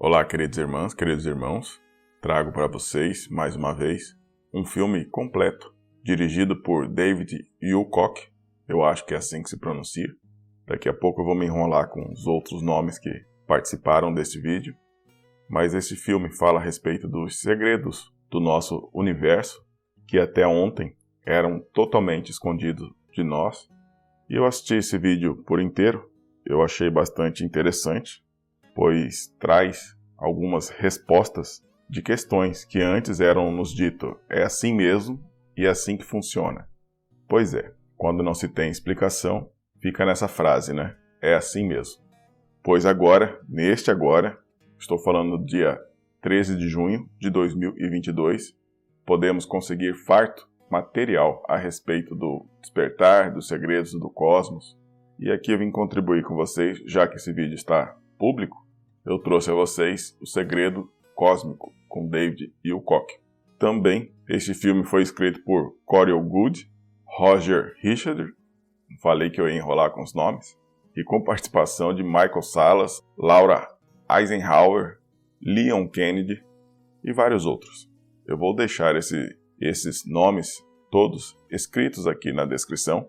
Olá, queridas irmãs, queridos irmãos. Trago para vocês, mais uma vez, um filme completo, dirigido por David Wilcock. Eu acho que é assim que se pronuncia. Daqui a pouco eu vou me enrolar com os outros nomes que participaram deste vídeo. Mas esse filme fala a respeito dos segredos do nosso universo, que até ontem eram totalmente escondidos de nós. E eu assisti esse vídeo por inteiro. Eu achei bastante interessante, pois traz algumas respostas de questões que antes eram nos dito, é assim mesmo e é assim que funciona. Pois é, quando não se tem explicação, fica nessa frase, né? É assim mesmo. Pois agora, estou falando do dia 13 de junho de 2022, podemos conseguir farto material a respeito do despertar, dos segredos do cosmos. E aqui eu vim contribuir com vocês, já que esse vídeo está público, eu trouxe a vocês o Segredo Cósmico, com David Wilcock. Também, este filme foi escrito por Goode, Roger Richard, falei que eu ia enrolar com os nomes, e com participação de Michael Salla, Laura Eisenhower, Leon Kennedy e vários outros. Eu vou deixar esses nomes todos escritos aqui na descrição.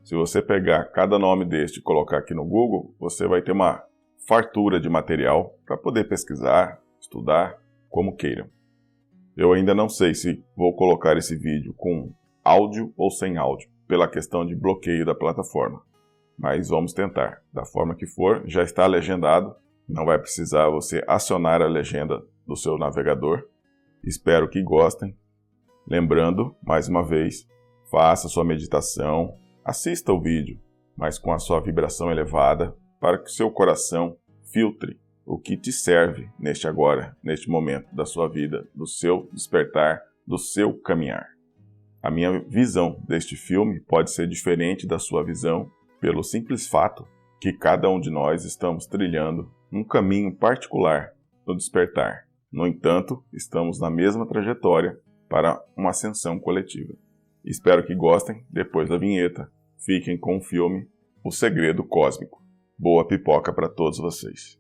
Se você pegar cada nome deste e colocar aqui no Google, você vai ter uma fartura de material para poder pesquisar, estudar, como queiram. Eu ainda não sei se vou colocar esse vídeo com áudio ou sem áudio, pela questão de bloqueio da plataforma. Mas vamos tentar. Da forma que for, já está legendado, não vai precisar você acionar a legenda do seu navegador. Espero que gostem. Lembrando, mais uma vez, faça sua meditação, assista o vídeo, mas com a sua vibração elevada, para que seu coração filtre o que te serve neste agora, neste momento da sua vida, do seu despertar, do seu caminhar. A minha visão deste filme pode ser diferente da sua visão, pelo simples fato que cada um de nós estamos trilhando um caminho particular no despertar. No entanto, estamos na mesma trajetória para uma ascensão coletiva. Espero que gostem. Depois da vinheta, fiquem com o filme O Segredo Cósmico. Boa pipoca para todos vocês.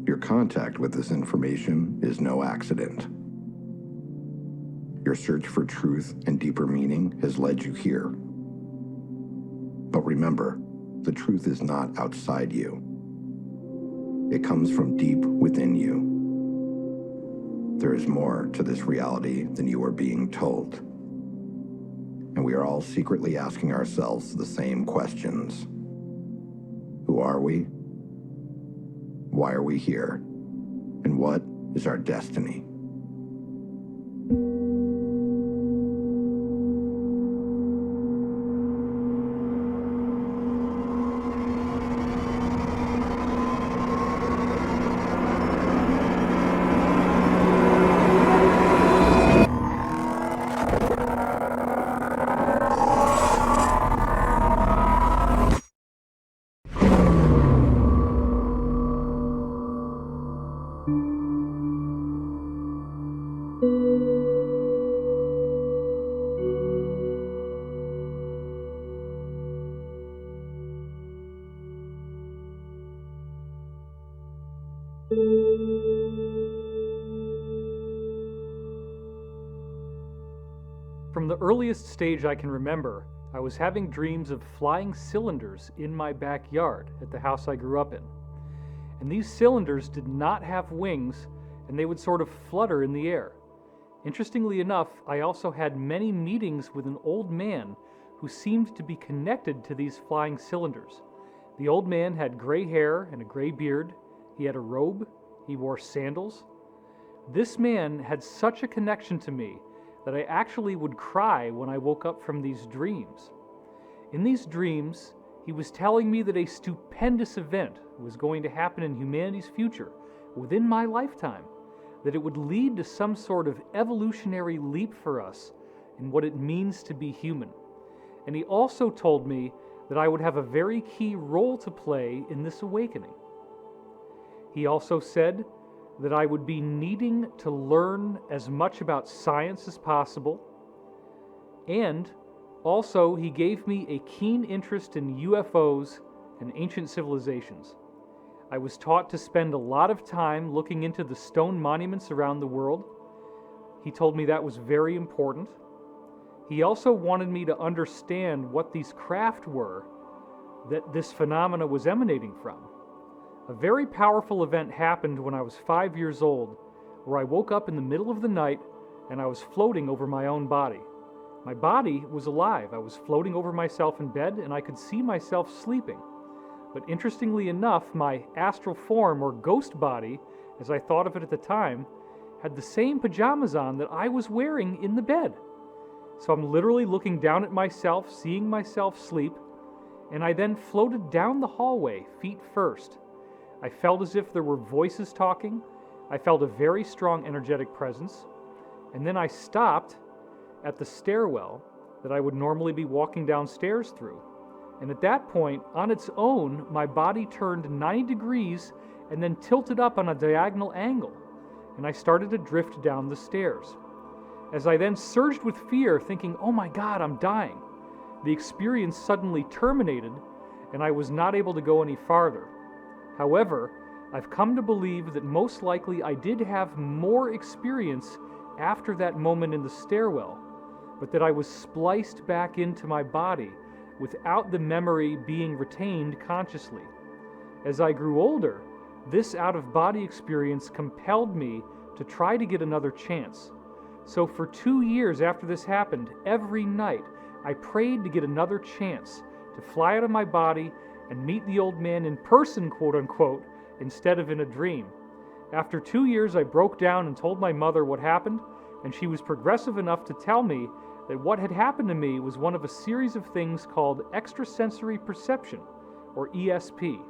Your contact with this information is no accident. Your search for truth and deeper meaning has led you here. But remember, the truth is not outside you. It comes from deep within you. There is more to this reality than you are being told. And we are all secretly asking ourselves the same questions. Who are we? Why are we here? And what is our destiny? From the earliest stage I can remember, I was having dreams of flying cylinders in my backyard at the house I grew up in. And these cylinders did not have wings, and they would sort of flutter in the air. Interestingly enough, I also had many meetings with an old man who seemed to be connected to these flying cylinders. The old man had gray hair and a gray beard. He had a robe. He wore sandals. This man had such a connection to me that I actually would cry when I woke up from these dreams. In these dreams, he was telling me that a stupendous event was going to happen in humanity's future within my lifetime, that it would lead to some sort of evolutionary leap for us in what it means to be human. And he also told me that I would have a very key role to play in this awakening. He also said that I would be needing to learn as much about science as possible, and also he gave me a keen interest in UFOs and ancient civilizations. I was taught to spend a lot of time looking into the stone monuments around the world. He told me that was very important. He also wanted me to understand what these craft were that this phenomena was emanating from. A very powerful event happened when I was 5 years old, where I woke up in the middle of the night and I was floating over my own body. My body was alive. I was floating over myself in bed and I could see myself sleeping. But interestingly enough, my astral form, or ghost body, as I thought of it at the time, had the same pajamas on that I was wearing in the bed. So I'm literally looking down at myself, seeing myself sleep, and I then floated down the hallway, feet first. I felt as if there were voices talking. I felt a very strong energetic presence. And then I stopped at the stairwell that I would normally be walking downstairs through. And at that point, on its own, my body turned 90 degrees and then tilted up on a diagonal angle. And I started to drift down the stairs. As I then surged with fear, thinking, oh my God, I'm dying, the experience suddenly terminated and I was not able to go any farther. However, I've come to believe that most likely I did have more experience after that moment in the stairwell, but that I was spliced back into my body without the memory being retained consciously. As I grew older, this out-of-body experience compelled me to try to get another chance. So for 2 years after this happened, every night I prayed to get another chance to fly out of my body and meet the old man in person, quote-unquote, instead of in a dream. After 2 years, I broke down and told my mother what happened, and she was progressive enough to tell me that what had happened to me was one of a series of things called extrasensory perception, or ESP.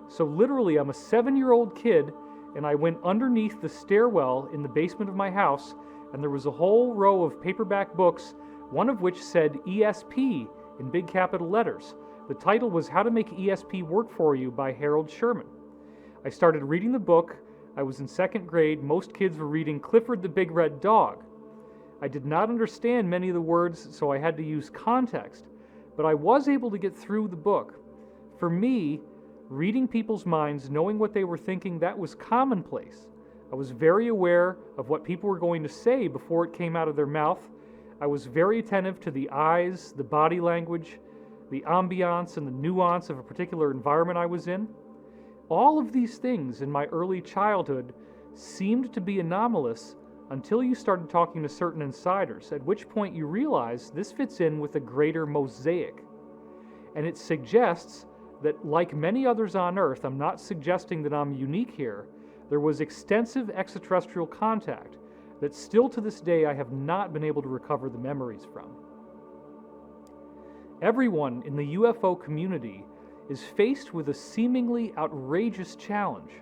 So literally, I'm a 7-year-old kid, and I went underneath the stairwell in the basement of my house, and there was a whole row of paperback books, one of which said ESP in big capital letters. The title was How to Make ESP Work For You by Harold Sherman. I started reading the book. I was in 2nd grade. Most kids were reading Clifford the Big Red Dog. I did not understand many of the words, so I had to use context, but I was able to get through the book. For me, Reading people's minds, knowing what they were thinking, that was commonplace. I was very aware of what people were going to say before it came out of their mouth. I was very attentive to the eyes, the body language, the ambiance, and the nuance of a particular environment I was in. All of these things in my early childhood seemed to be anomalous until you started talking to certain insiders, at which point you realize this fits in with a greater mosaic. And it suggests that, like many others on Earth, I'm not suggesting that I'm unique here, there was extensive extraterrestrial contact that still to this day I have not been able to recover the memories from. Everyone in the UFO community is faced with a seemingly outrageous challenge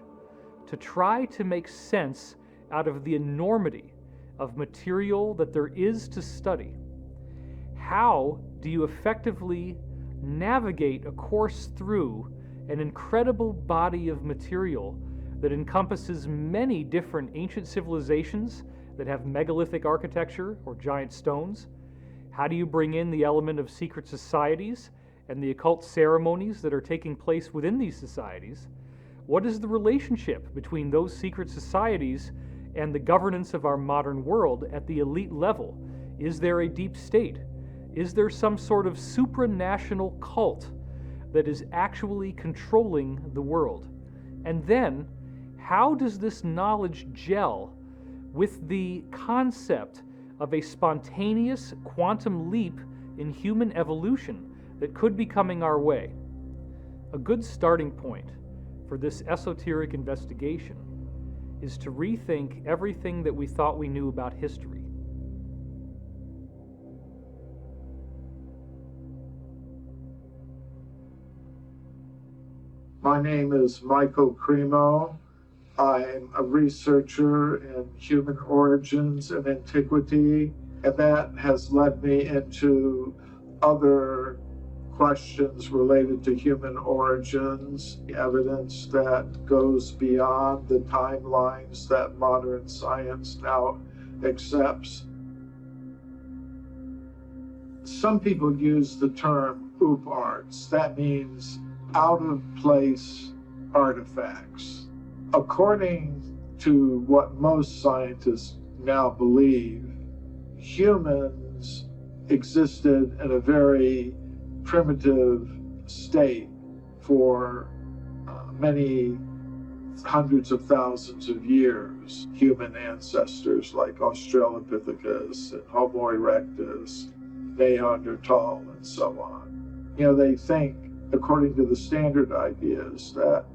to try to make sense out of the enormity of material that there is to study. How do you effectively navigate a course through an incredible body of material that encompasses many different ancient civilizations that have megalithic architecture or giant stones? How do you bring in the element of secret societies and the occult ceremonies that are taking place within these societies? What is the relationship between those secret societies and the governance of our modern world at the elite level? Is there a deep state? Is there some sort of supranational cult that is actually controlling the world? And then, how does this knowledge gel with the concept of a spontaneous quantum leap in human evolution that could be coming our way? A good starting point for this esoteric investigation is to rethink everything that we thought we knew about history. My name is Michael Cremo. I'm a researcher in human origins and antiquity, and that has led me into other questions related to human origins, evidence that goes beyond the timelines that modern science now accepts. Some people use the term OOP-arts. That means out-of-place artifacts. According to what most scientists now believe, humans existed in a very primitive state for many hundreds of thousands of years. Human ancestors like Australopithecus and Homo erectus, Neanderthal, and so on. They think, according to the standard ideas, that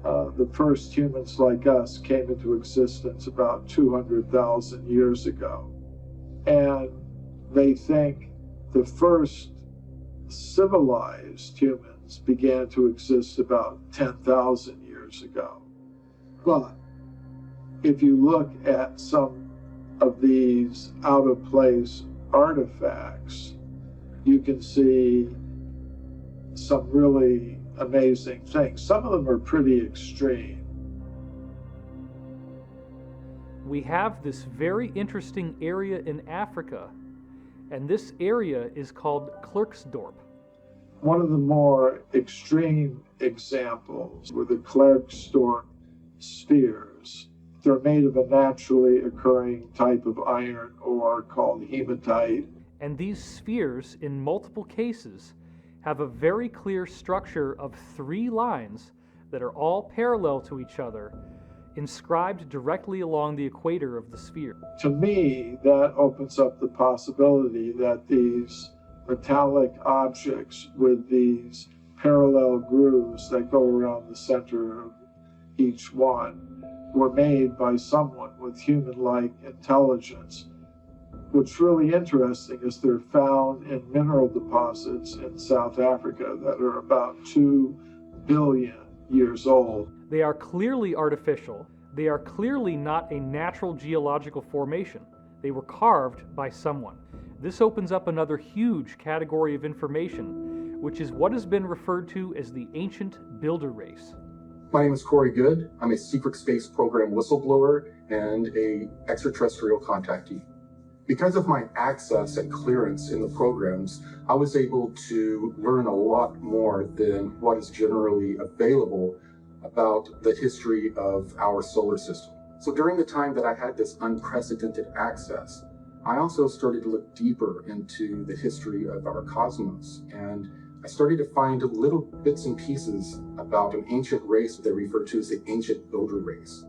the first humans like us came into existence about 200,000 years ago. And they think the first civilized humans began to exist about 10,000 years ago. But if you look at some of these out-of-place artifacts, you can see some really amazing things. Some of them are pretty extreme. We have this very interesting area in Africa, and this area is called Klerksdorp. One of the more extreme examples were the Klerksdorp spheres. They're made of a naturally occurring type of iron ore called hematite. And these spheres, in multiple cases, have a very clear structure of 3 lines that are all parallel to each other, inscribed directly along the equator of the sphere. To me, that opens up the possibility that these metallic objects with these parallel grooves that go around the center of each one were made by someone with human-like intelligence. What's really interesting is they're found in mineral deposits in South Africa that are about 2 billion years old. They are clearly artificial. They are clearly not a natural geological formation. They were carved by someone. This opens up another huge category of information, which is what has been referred to as the ancient builder race. My name is Corey Good. I'm a secret space program whistleblower and a extraterrestrial contactee. Because of my access and clearance in the programs, I was able to learn a lot more than what is generally available about the history of our solar system. So during the time that I had this unprecedented access, I also started to look deeper into the history of our cosmos, and I started to find little bits and pieces about an ancient race that they refer to as the ancient builder race.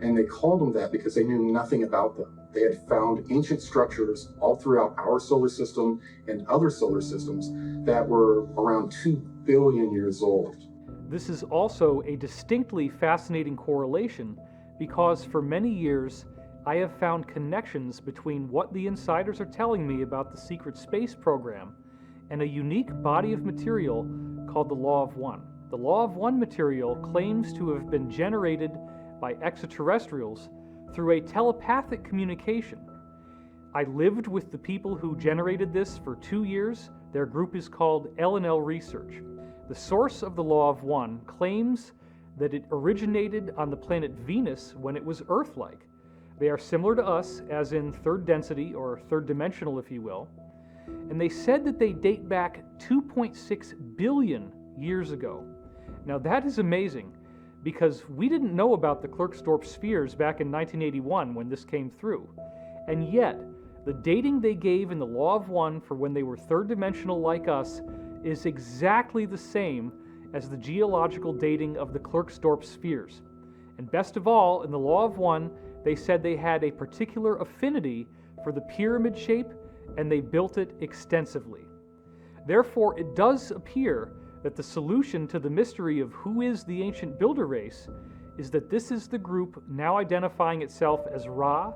And they called them that because they knew nothing about them. They had found ancient structures all throughout our solar system and other solar systems that were around 2 billion years old. This is also a distinctly fascinating correlation because for many years I have found connections between what the insiders are telling me about the secret space program and a unique body of material called the Law of One. The Law of One material claims to have been generated by extraterrestrials through a telepathic communication. I lived with the people who generated this for 2 years. Their group is called L&L Research. The source of the Law of One claims that it originated on the planet Venus when it was Earth-like. They are similar to us, as in third density, or third dimensional, if you will. And they said that they date back 2.6 billion years ago. Now that is amazing, because we didn't know about the Klerksdorp spheres back in 1981 when this came through. And yet, the dating they gave in the Law of One for when they were third dimensional like us is exactly the same as the geological dating of the Klerksdorp spheres. And best of all, in the Law of One, they said they had a particular affinity for the pyramid shape, and they built it extensively. Therefore, it does appear that the solution to the mystery of who is the ancient builder race is that this is the group now identifying itself as Ra,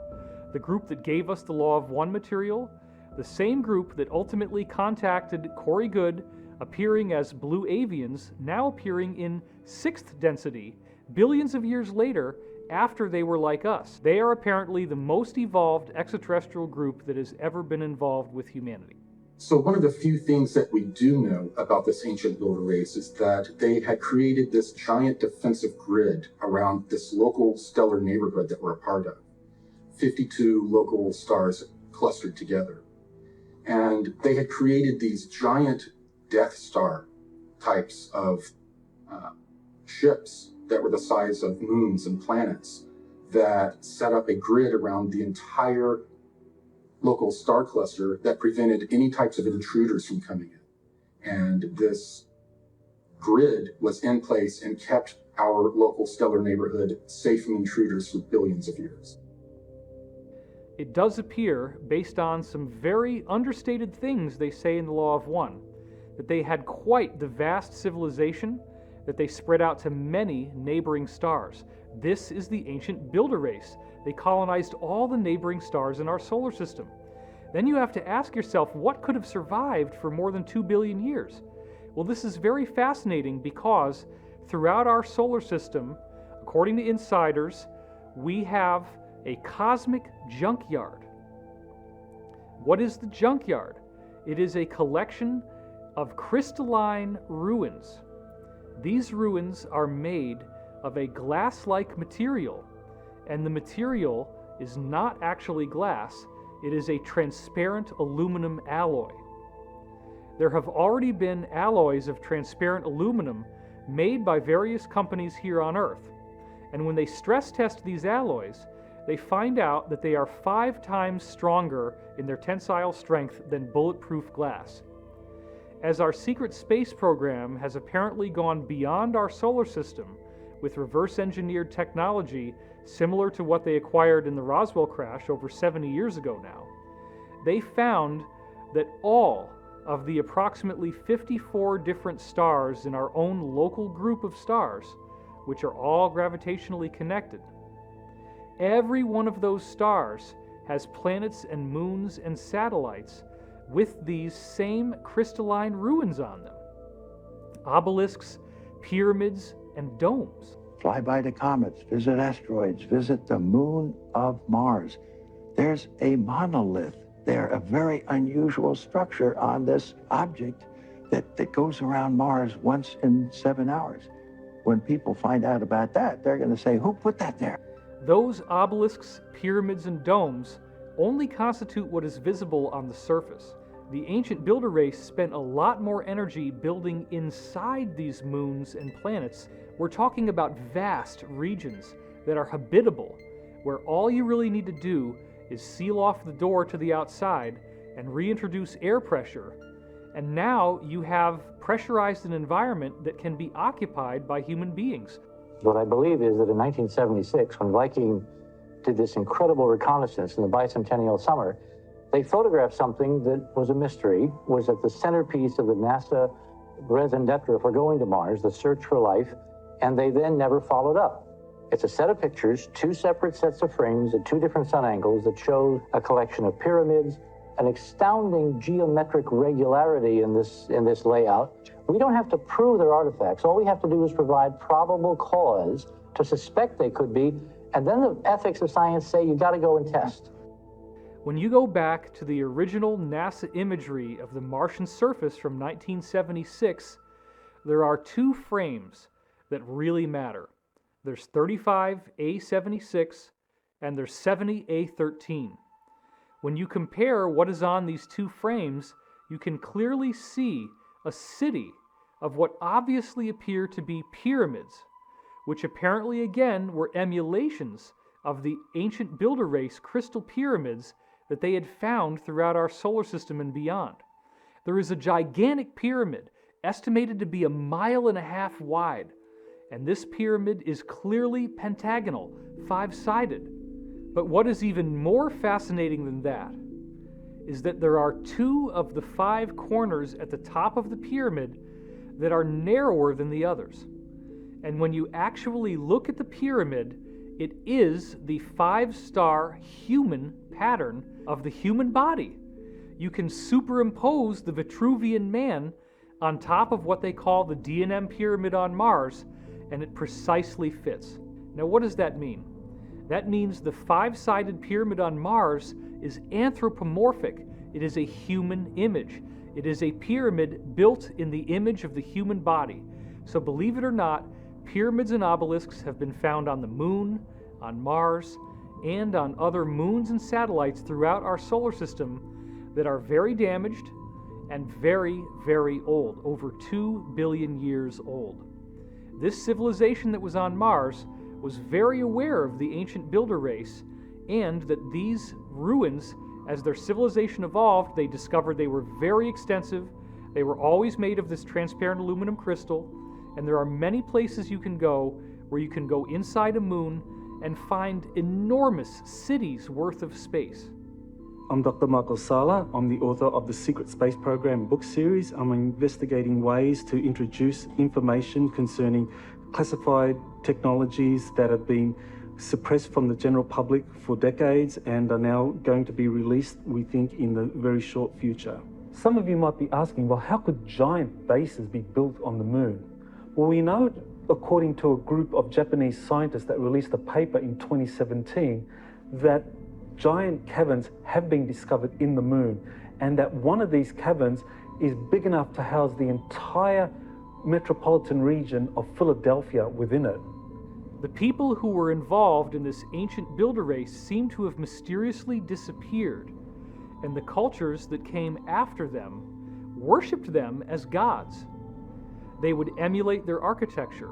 the group that gave us the Law of One material, the same group that ultimately contacted Corey Goode, appearing as blue avians, now appearing in 6th density, billions of years later, after they were like us. They are apparently the most evolved extraterrestrial group that has ever been involved with humanity. So one of the few things that we do know about this ancient builder race is that they had created this giant defensive grid around this local stellar neighborhood that we're a part of. 52 local stars clustered together. And they had created these giant Death Star types of ships that were the size of moons and planets that set up a grid around the entire local star cluster that prevented any types of intruders from coming in. And this grid was in place and kept our local stellar neighborhood safe from intruders for billions of years. It does appear, based on some very understated things they say in the Law of One, that they had quite the vast civilization, that they spread out to many neighboring stars. This is the ancient builder race. They colonized all the neighboring stars in our solar system. Then you have to ask yourself, what could have survived for more than 2 billion years? Well, this is very fascinating because throughout our solar system, according to insiders, we have a cosmic junkyard. What is the junkyard? It is a collection of crystalline ruins. These ruins are made of a glass-like material, and the material is not actually glass, it is a transparent aluminum alloy. There have already been alloys of transparent aluminum made by various companies here on Earth, and when they stress test these alloys, they find out that they are 5 times stronger in their tensile strength than bulletproof glass. As our secret space program has apparently gone beyond our solar system with reverse-engineered technology similar to what they acquired in the Roswell crash over 70 years ago now, they found that all of the approximately 54 different stars in our own local group of stars, which are all gravitationally connected, every one of those stars has planets and moons and satellites with these same crystalline ruins on them. Obelisks, pyramids, and domes. Fly by the comets, visit asteroids, visit the moon of Mars. There's a monolith there, a very unusual structure on this object that goes around Mars once in 7 hours. When people find out about that, they're going to say, who put that there? Those obelisks, pyramids, and domes only constitute what is visible on the surface. The ancient builder race spent a lot more energy building inside these moons and planets. We're talking about vast regions that are habitable, where all you really need to do is seal off the door to the outside and reintroduce air pressure. And now you have pressurized an environment that can be occupied by human beings. What I believe is that in 1976, when Viking did this incredible reconnaissance in the bicentennial summer, they photographed something that was a mystery, was at the centerpiece of the NASA raison d'etre for going to Mars, the search for life, and they then never followed up. It's a set of pictures, two separate sets of frames at two different sun angles that show a collection of pyramids, an astounding geometric regularity in this layout. We don't have to prove they're artifacts. All we have to do is provide probable cause to suspect they could be, and then the ethics of science say you got to go and test. When you go back to the original NASA imagery of the Martian surface from 1976, there are two frames that really matter. There's 35A76 and there's 70A13. When you compare what is on these two frames, you can clearly see a city of what obviously appear to be pyramids, which apparently again were emulations of the ancient builder race crystal pyramids that they had found throughout our solar system and beyond. There is a gigantic pyramid estimated to be 1.5 miles wide, and this pyramid is clearly pentagonal, 5-sided. But what is even more fascinating than that is that there are 2 of the 5 corners at the top of the pyramid that are narrower than the others. And when you actually look at the pyramid, it is the 5-star human pattern of the human body. You can superimpose the Vitruvian Man on top of what they call the D&M pyramid on Mars, and it precisely fits. Now, what does that mean? That means the 5-sided pyramid on Mars is anthropomorphic. It is a human image. It is a pyramid built in the image of the human body. So believe it or not, pyramids and obelisks have been found on the moon, on Mars, and on other moons and satellites throughout our solar system that are very damaged and very, very old, over 2 billion years old. This civilization that was on Mars was very aware of the ancient builder race, and that these ruins, as their civilization evolved, they discovered they were very extensive. They were always made of this transparent aluminum crystal, and there are many places you can go where you can go inside a moon and find enormous cities worth of space. I'm Dr. Michael Salla. I'm the author of the Secret Space Program book series. I'm investigating ways to introduce information concerning classified technologies that have been suppressed from the general public for decades and are now going to be released, we think, in the very short future. Some of you might be asking, well, how could giant bases be built on the moon? Well, we know, according to a group of Japanese scientists that released a paper in 2017, that giant caverns have been discovered in the moon, and that one of these caverns is big enough to house the entire metropolitan region of Philadelphia within it. The people who were involved in this ancient builder race seem to have mysteriously disappeared, and the cultures that came after them worshipped them as gods. They would emulate their architecture.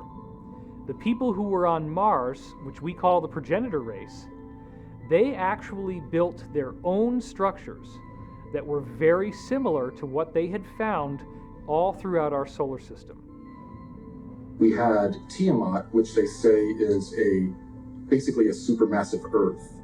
The people who were on Mars, which we call the progenitor race, they actually built their own structures that were very similar to what they had found all throughout our solar system. We had Tiamat, which they say is basically a supermassive Earth.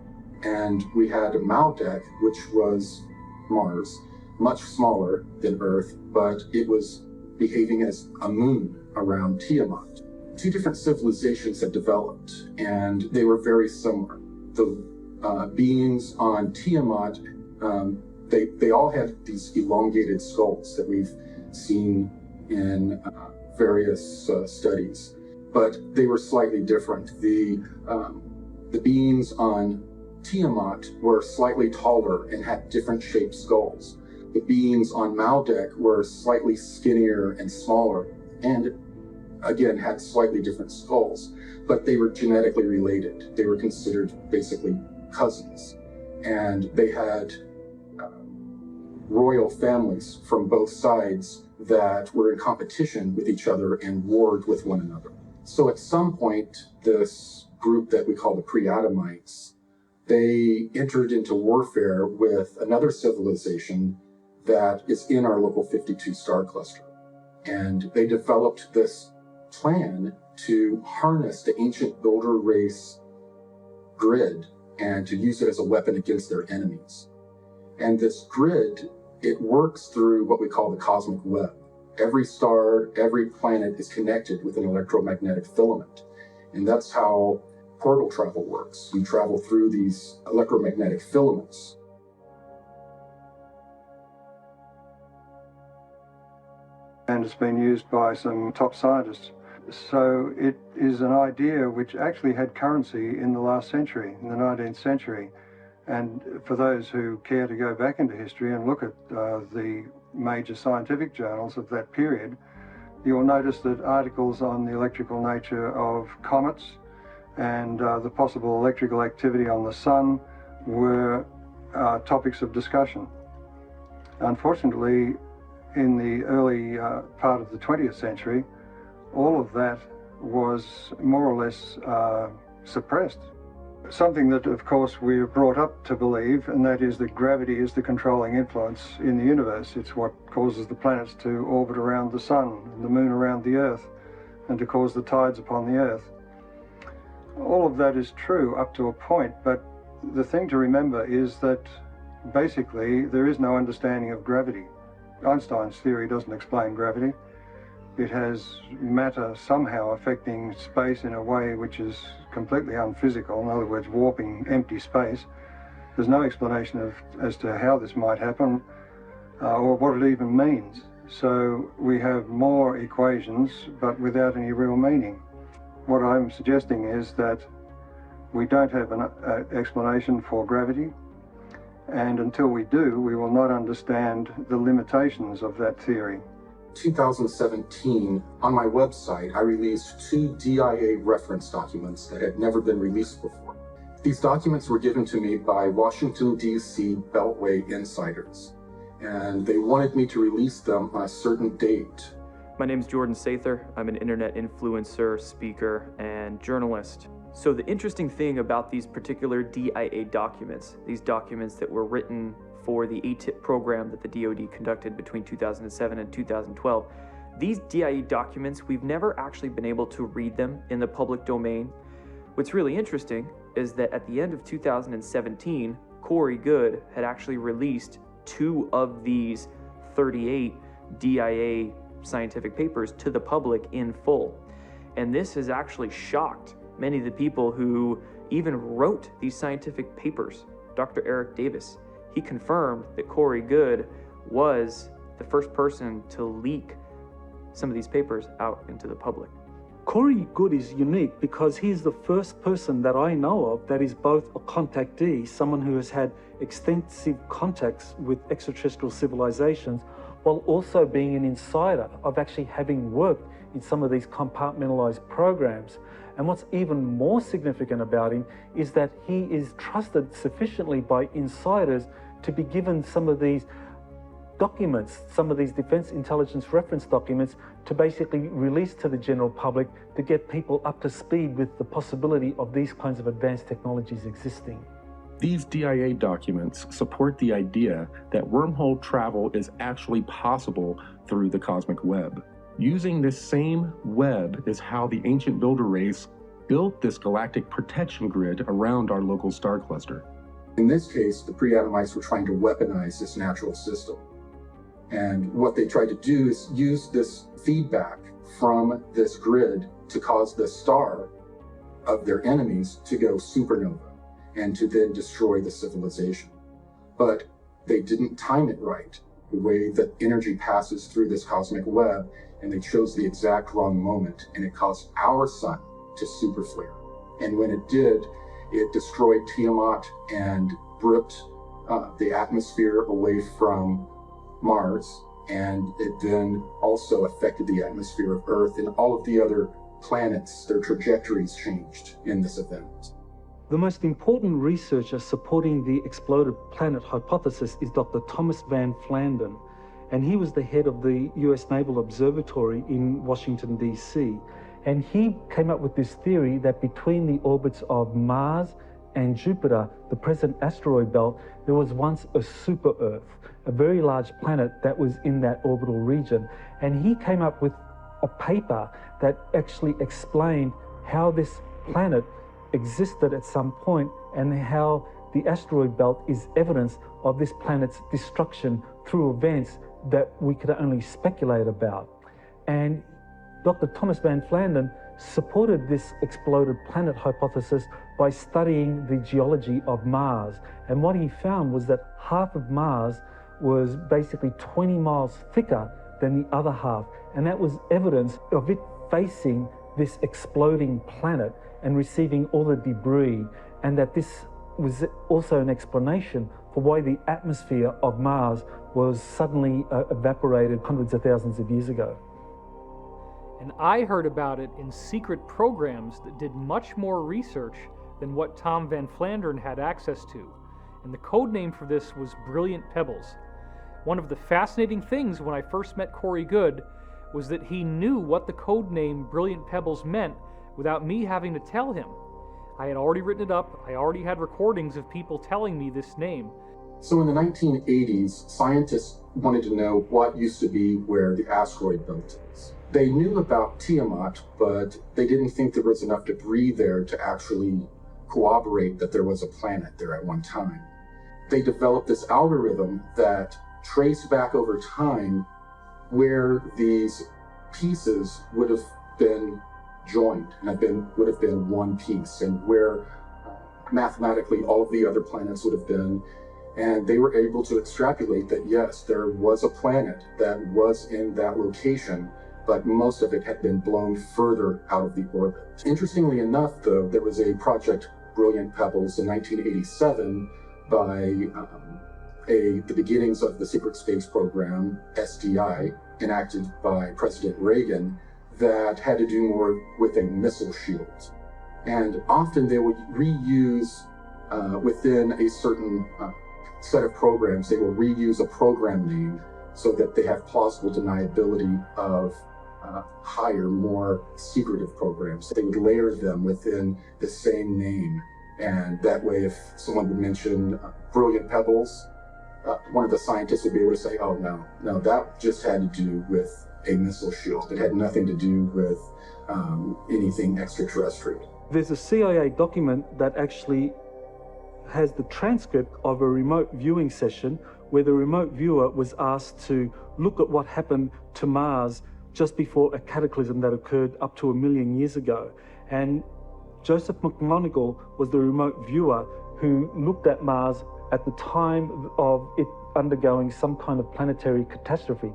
And we had Maldek, which was Mars, much smaller than Earth, but it was behaving as a moon around Tiamat. 2 different civilizations had developed, and they were very similar. The beings on Tiamat, they all had these elongated skulls that we've seen in various studies, but they were slightly different. The beings on Tiamat were slightly taller and had different shaped skulls. The beings on Maldek were slightly skinnier and smaller, and again had slightly different skulls, but they were genetically related. They were considered basically cousins. and they had royal families from both sides that were in competition with each other and warred with one another. So at some point, this group that we call the pre-Adamites, they entered into warfare with another civilization that is in our local 52 star cluster. And they developed this plan to harness the ancient builder race grid and to use it as a weapon against their enemies. And this grid, it works through what we call the cosmic web. Every star, every planet is connected with an electromagnetic filament. And that's how portal travel works. You travel through these electromagnetic filaments. And it's been used by some top scientists. So it is an idea which actually had currency in the last century, in the 19th century. And for those who care to go back into history and look at the major scientific journals of that period, you'll notice that articles on the electrical nature of comets and the possible electrical activity on the sun were topics of discussion. Unfortunately, in the early part of the 20th century, all of that was more or less suppressed. Something that, of course, we're brought up to believe, and that is that gravity is the controlling influence in the universe. It's what causes the planets to orbit around the sun, and the moon around the earth, and to cause the tides upon the earth. All of that is true up to a point, but the thing to remember is that basically there is no understanding of gravity. Einstein's theory doesn't explain gravity. It has matter somehow affecting space in a way which is completely unphysical, in other words, warping empty space. There's no explanation as to how this might happen or what it even means. So we have more equations, but without any real meaning. What I'm suggesting is that we don't have an explanation for gravity, and until we do, we will not understand the limitations of that theory. 2017, on my website, I released 2 DIA reference documents that had never been released before. These documents were given to me by Washington, D.C. Beltway insiders, and they wanted me to release them on a certain date. My name is Jordan Sather. I'm an internet influencer, speaker, and journalist. So the interesting thing about these particular DIA documents, these documents that were written for the ATIP program that the DoD conducted between 2007 and 2012, these DIA documents, we've never actually been able to read them in the public domain. What's really interesting is that at the end of 2017, Corey Goode had actually released 2 of these 38 DIA scientific papers to the public in full. And this has actually shocked many of the people who even wrote these scientific papers. Dr. Eric Davis, he confirmed that Corey Goode was the first person to leak some of these papers out into the public. Corey Goode is unique because he's the first person that I know of that is both a contactee, someone who has had extensive contacts with extraterrestrial civilizations, while also being an insider of actually having worked in some of these compartmentalized programs. And what's even more significant about him is that he is trusted sufficiently by insiders to be given some of these documents, some of these defense intelligence reference documents, to basically release to the general public to get people up to speed with the possibility of these kinds of advanced technologies existing. These DIA documents support the idea that wormhole travel is actually possible through the cosmic web. Using this same web is how the ancient builder race built this galactic protection grid around our local star cluster. In this case, the pre-Adamites were trying to weaponize this natural system. And what they tried to do is use this feedback from this grid to cause the star of their enemies to go supernova and to then destroy the civilization. But they didn't time it right, the way that energy passes through this cosmic web, and they chose the exact wrong moment, and it caused our sun to super flare. And when it did, it destroyed Tiamat and ripped the atmosphere away from Mars, and it then also affected the atmosphere of Earth, and all of the other planets, their trajectories changed in this event. The most important researcher supporting the exploded planet hypothesis is Dr. Thomas Van Flandern, and he was the head of the US Naval Observatory in Washington, D.C. And he came up with this theory that between the orbits of Mars and Jupiter, the present asteroid belt, there was once a super Earth, a very large planet that was in that orbital region. And he came up with a paper that actually explained how this planet existed at some point and how the asteroid belt is evidence of this planet's destruction through events that we could only speculate about. And Dr. Thomas Van Flandern supported this exploded planet hypothesis by studying the geology of Mars. And what he found was that half of Mars was basically 20 miles thicker than the other half. And that was evidence of it facing this exploding planet and receiving all the debris, and that this was also an explanation for why the atmosphere of Mars was suddenly evaporated hundreds of thousands of years ago. And I heard about it in secret programs that did much more research than what Tom Van Flandern had access to. And the code name for this was Brilliant Pebbles. One of the fascinating things when I first met Corey Goode was that he knew what the code name Brilliant Pebbles meant without me having to tell him. I had already written it up. I already had recordings of people telling me this name. So in the 1980s, scientists wanted to know what used to be where the asteroid belt is. They knew about Tiamat, but they didn't think there was enough debris there to actually corroborate that there was a planet there at one time. They developed this algorithm that traced back over time where these pieces would have been joined and would have been one piece, and where mathematically all of the other planets would have been. And they were able to extrapolate that yes, there was a planet that was in that location, but most of it had been blown further out of the orbit. Interestingly enough, though, there was a project, Brilliant Pebbles, in 1987 by the beginnings of the secret space program, SDI, enacted by President Reagan, that had to do more with a missile shield. And often they would reuse, within a certain set of programs, they will reuse a program name so that they have plausible deniability of higher, more secretive programs. They would layer them within the same name. And that way, if someone would mention Brilliant Pebbles, one of the scientists would be able to say, oh, no, that just had to do with a missile shield. It had nothing to do with anything extraterrestrial. There's a CIA document that actually has the transcript of a remote viewing session where the remote viewer was asked to look at what happened to Mars just before a cataclysm that occurred up to 1 million years ago. And Joseph McMoneagle was the remote viewer who looked at Mars at the time of it undergoing some kind of planetary catastrophe,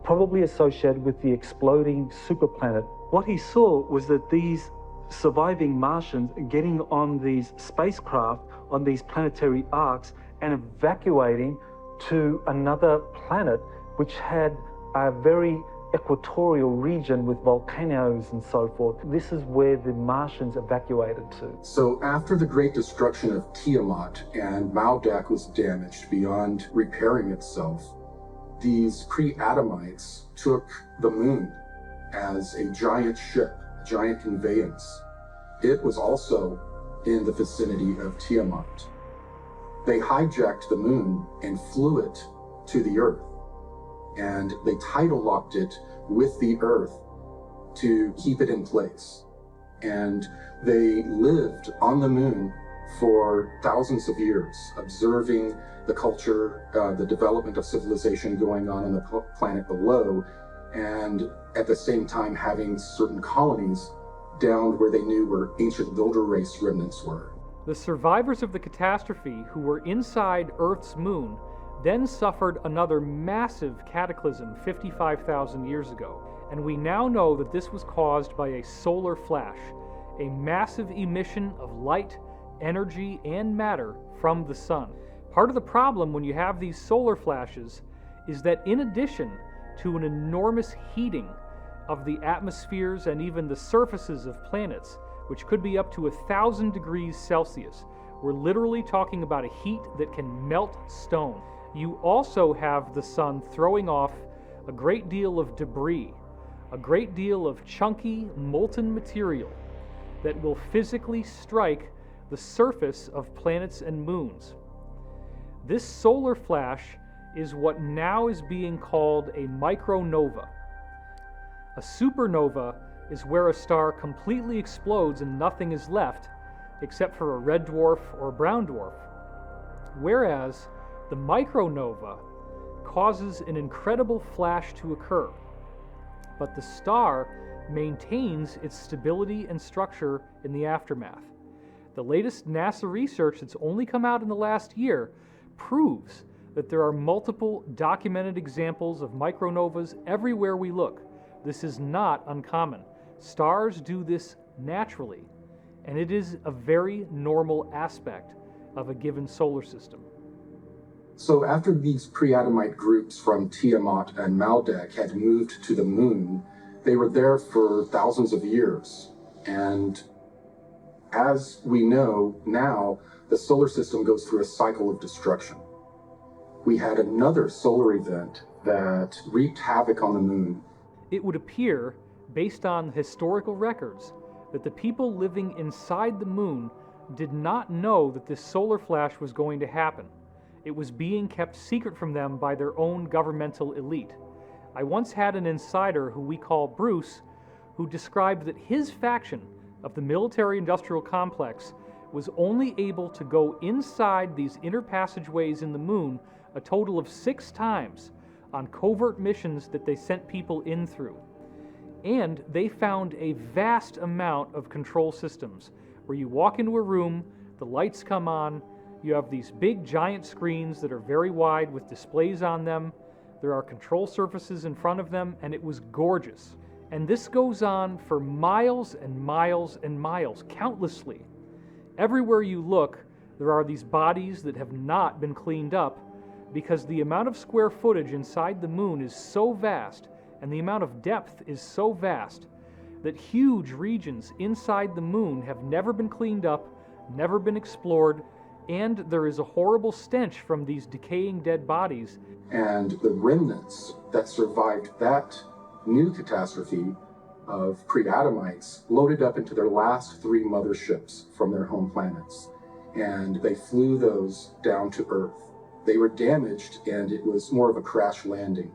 probably associated with the exploding superplanet. What he saw was that these surviving Martians getting on these spacecraft, on these planetary arcs, and evacuating to another planet which had a very equatorial region with volcanoes and so forth. This is where the Martians evacuated to. So after the great destruction of Tiamat and Maldak was damaged beyond repairing itself, these pre-Adamites took the moon as a giant ship, a giant conveyance. It was also in the vicinity of Tiamat. They hijacked the moon and flew it to the Earth. And they tidal locked it with the Earth to keep it in place. And they lived on the moon for thousands of years, observing the culture, the development of civilization going on the planet below, and at the same time having certain colonies down where they knew where ancient builder race remnants were. The survivors of the catastrophe who were inside Earth's moon then suffered another massive cataclysm 55,000 years ago, and we now know that this was caused by a solar flash, a massive emission of light, energy, and matter from the sun. Part of the problem when you have these solar flashes is that in addition to an enormous heating of the atmospheres and even the surfaces of planets, which could be up to 1,000 degrees Celsius. We're literally talking about a heat that can melt stone. You also have the sun throwing off a great deal of debris, a great deal of chunky, molten material that will physically strike the surface of planets and moons. This solar flash is what now is being called a micronova. A supernova is where a star completely explodes and nothing is left except for a red dwarf or a brown dwarf, whereas the micronova causes an incredible flash to occur, but the star maintains its stability and structure in the aftermath. The latest NASA research that's only come out in the last year proves that there are multiple documented examples of micronovas everywhere we look. This is not uncommon. Stars do this naturally, and it is a very normal aspect of a given solar system. So after these pre-Adamite groups from Tiamat and Maldek had moved to the moon, they were there for thousands of years. And as we know now, the solar system goes through a cycle of destruction. We had another solar event that wreaked havoc on the moon. It would appear, based on historical records, that the people living inside the moon did not know that this solar flash was going to happen. It was being kept secret from them by their own governmental elite. I once had an insider who we call Bruce, who described that his faction of the military-industrial complex was only able to go inside these inner passageways in the moon a total of 6 times on covert missions that they sent people in through. And they found a vast amount of control systems where you walk into a room, the lights come on, you have these big giant screens that are very wide with displays on them, there are control surfaces in front of them, and it was gorgeous. And this goes on for miles and miles and miles, countlessly. Everywhere you look, there are these bodies that have not been cleaned up because the amount of square footage inside the moon is so vast and the amount of depth is so vast that huge regions inside the moon have never been cleaned up, never been explored, and there is a horrible stench from these decaying dead bodies. And the remnants that survived that new catastrophe of pre-Adamites loaded up into their last 3 motherships from their home planets, and they flew those down to Earth. They were damaged, and it was more of a crash landing.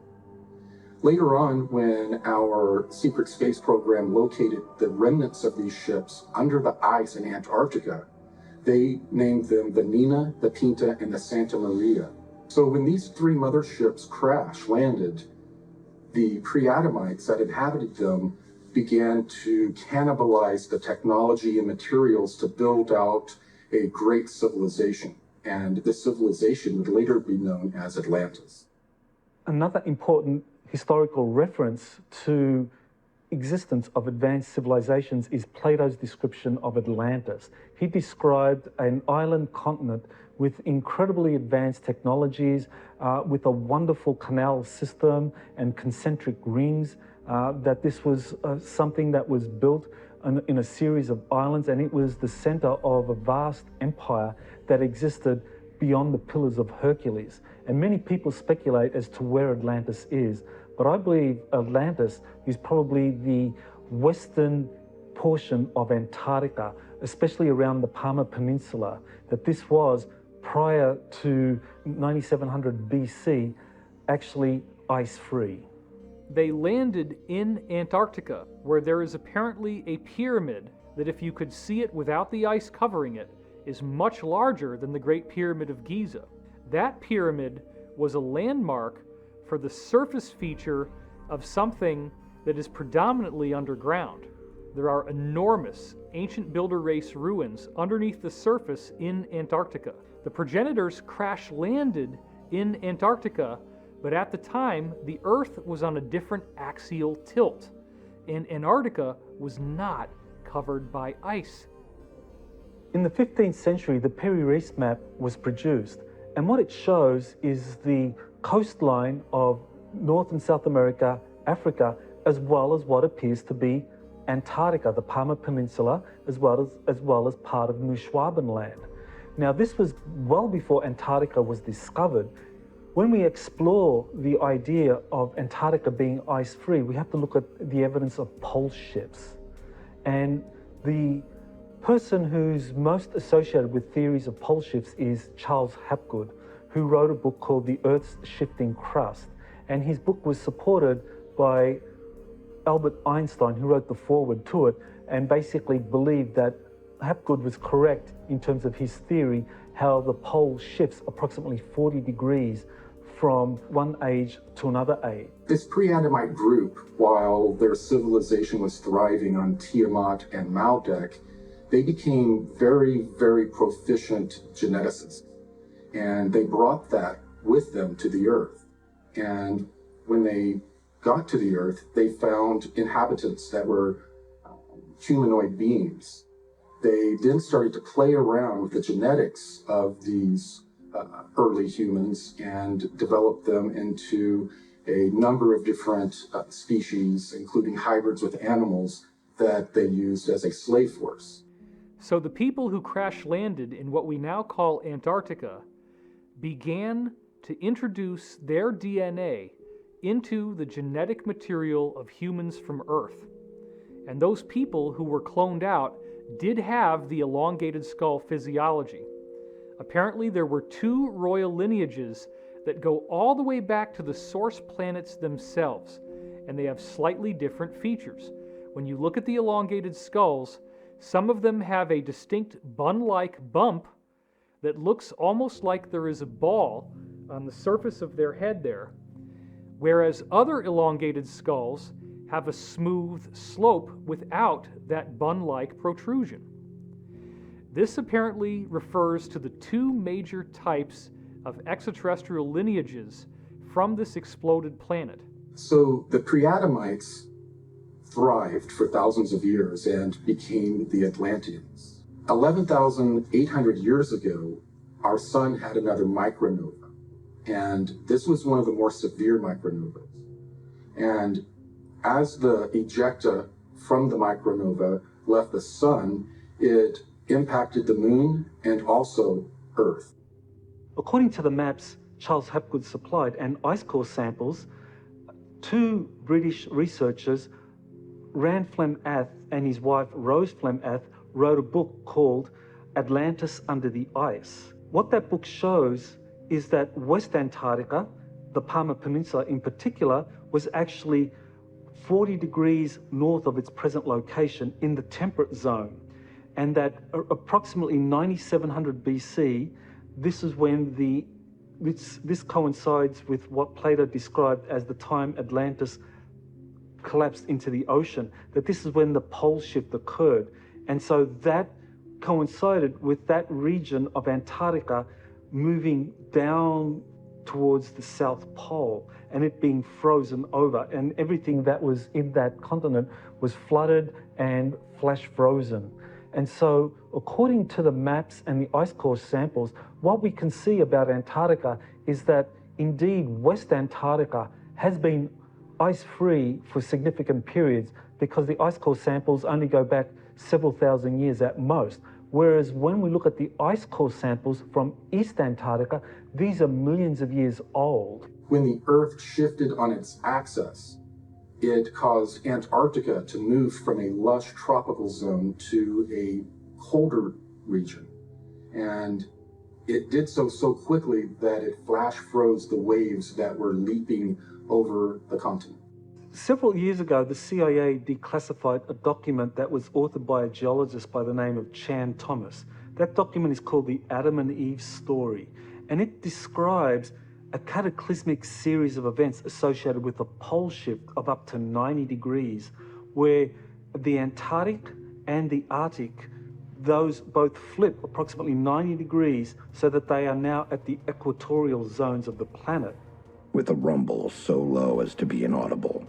Later on, when our secret space program located the remnants of these ships under the ice in Antarctica, they named them the Nina, the Pinta, and the Santa Maria. So when these 3 motherships crash landed, the pre-Adamites that inhabited them began to cannibalize the technology and materials to build out a great civilization. And this civilization would later be known as Atlantis. Another important historical reference to existence of advanced civilizations is Plato's description of Atlantis. He described an island continent with incredibly advanced technologies, with a wonderful canal system and concentric rings, that this was something that was built in a series of islands, and it was the center of a vast empire that existed beyond the Pillars of Hercules. And many people speculate as to where Atlantis is, but I believe Atlantis is probably the western portion of Antarctica, especially around the Palmer Peninsula, that this was, prior to 9700 BC, actually ice-free. They landed in Antarctica, where there is apparently a pyramid that, if you could see it without the ice covering it, is much larger than the Great Pyramid of Giza. That pyramid was a landmark for the surface feature of something that is predominantly underground. There are enormous ancient builder race ruins underneath the surface in Antarctica. The progenitors crash landed in Antarctica, but at the time, the Earth was on a different axial tilt, and Antarctica was not covered by ice. In the 15th century, the Peri-Reis map was produced, and what it shows is the coastline of North and South America, Africa, as well as what appears to be Antarctica, the Palmer Peninsula, as well as part of New Schwabenland. Now, this was well before Antarctica was discovered. When we explore the idea of Antarctica being ice-free, we have to look at the evidence of pole shifts. And the person who's most associated with theories of pole shifts is Charles Hapgood, who wrote a book called The Earth's Shifting Crust. And his book was supported by Albert Einstein, who wrote the foreword to it, and basically believed that Hapgood was correct in terms of his theory, how the pole shifts approximately 40 degrees from one age to another age. This pre-Adamite group, while their civilization was thriving on Tiamat and Maldek, they became very, very proficient geneticists. And they brought that with them to the Earth. And when they got to the Earth, they found inhabitants that were humanoid beings. They then started to play around with the genetics of these early humans and develop them into a number of different species, including hybrids with animals that they used as a slave force. So the people who crash landed in what we now call Antarctica began to introduce their DNA into the genetic material of humans from Earth. And those people who were cloned out did have the elongated skull physiology. Apparently, there were two royal lineages that go all the way back to the source planets themselves, and they have slightly different features. When you look at the elongated skulls, some of them have a distinct bun-like bump that looks almost like there is a ball on the surface of their head there, whereas other elongated skulls have a smooth slope without that bun-like protrusion. This apparently refers to the two major types of extraterrestrial lineages from this exploded planet. So the pre-Adamites thrived for thousands of years and became the Atlanteans. 11,800 years ago, our sun had another micronova, and this was one of the more severe micronovas. And as the ejecta from the micronova left the sun, it impacted the moon and also Earth. According to the maps Charles Hapgood supplied and ice core samples, two British researchers, Rand Flem-Ath and his wife Rose Flem-Ath, wrote a book called Atlantis Under the Ice. What that book shows is that West Antarctica, the Palmer Peninsula in particular, was actually 40 degrees north of its present location in the temperate zone. And that approximately 9700 BC, this is when this coincides with what Plato described as the time Atlantis collapsed into the ocean, that this is when the pole shift occurred. And so that coincided with that region of Antarctica moving down towards the South Pole and it being frozen over, and everything that was in that continent was flooded and flash frozen. And so, according to the maps and the ice core samples, what we can see about Antarctica is that indeed West Antarctica has been ice-free for significant periods because the ice core samples only go back several thousand years at most. Whereas when we look at the ice core samples from East Antarctica, these are millions of years old. When the Earth shifted on its axis, it caused Antarctica to move from a lush tropical zone to a colder region. And it did so quickly that it flash froze the waves that were leaping over the continent. Several years ago, the CIA declassified a document that was authored by a geologist by the name of Chan Thomas. That document is called the Adam and Eve Story, and it describes a cataclysmic series of events associated with a pole shift of up to 90 degrees, where the Antarctic and the Arctic, those both flip approximately 90 degrees so that they are now at the equatorial zones of the planet. With a rumble so low as to be inaudible,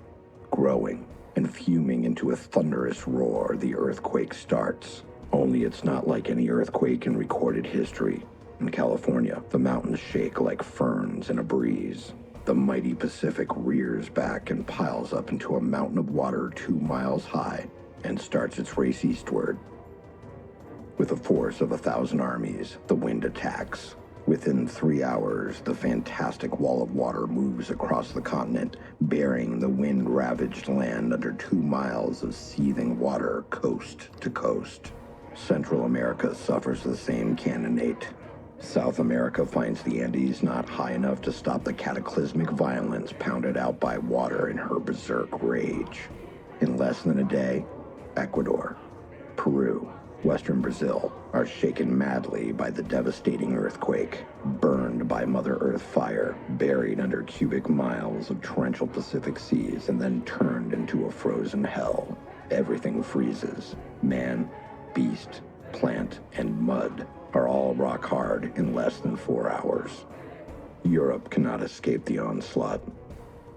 growing and fuming into a thunderous roar, the earthquake starts. Only it's not like any earthquake in recorded history. In California, the mountains shake like ferns in a breeze. The mighty Pacific rears back and piles up into a mountain of water 2 miles high and starts its race eastward. With a force of 1,000 armies, the wind attacks. Within 3 hours, the fantastic wall of water moves across the continent, burying the wind-ravaged land under 2 miles of seething water coast to coast. Central America suffers the same cannonade. South America finds the Andes not high enough to stop the cataclysmic violence pounded out by water in her berserk rage. In less than a day, Ecuador, Peru, Western Brazil are shaken madly by the devastating earthquake, burned by Mother Earth fire, buried under cubic miles of torrential Pacific seas, and then turned into a frozen hell. Everything freezes. Man, beast, plant, and mud are all rock hard in less than 4 hours. Europe cannot escape the onslaught.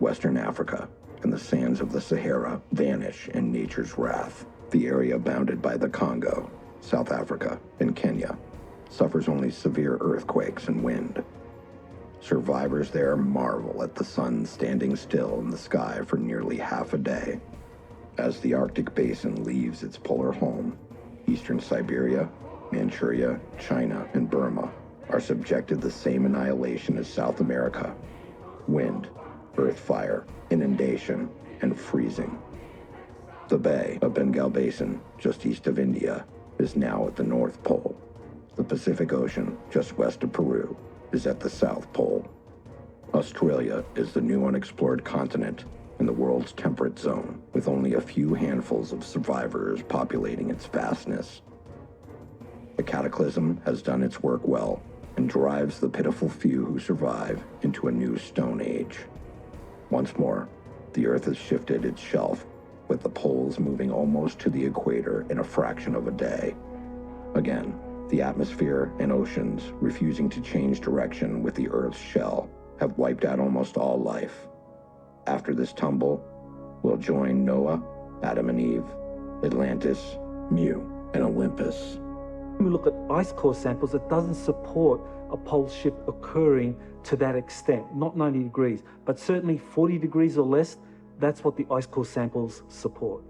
Western Africa and the sands of the Sahara vanish in nature's wrath. The area bounded by the Congo, South Africa, and Kenya suffers only severe earthquakes and wind. Survivors there marvel at the sun standing still in the sky for nearly half a day. As the Arctic basin leaves its polar home, eastern Siberia, Manchuria, China, and Burma are subjected to the same annihilation as South America. Wind, earth fire, inundation, and freezing. The Bay of Bengal Basin, just east of India, is now at the North Pole. The Pacific Ocean, just west of Peru, is at the South Pole. Australia is the new unexplored continent in the world's temperate zone, with only a few handfuls of survivors populating its vastness. The cataclysm has done its work well and drives the pitiful few who survive into a new Stone Age. Once more, the Earth has shifted its shelf, with the poles moving almost to the equator in a fraction of a day. Again, the atmosphere and oceans, refusing to change direction with the Earth's shell, have wiped out almost all life. After this tumble, we'll join Noah, Adam and Eve, Atlantis, Mu, and Olympus. When we look at ice core samples, it doesn't support a pole shift occurring to that extent, not 90 degrees, but certainly 40 degrees or less. That's what the ice core samples support.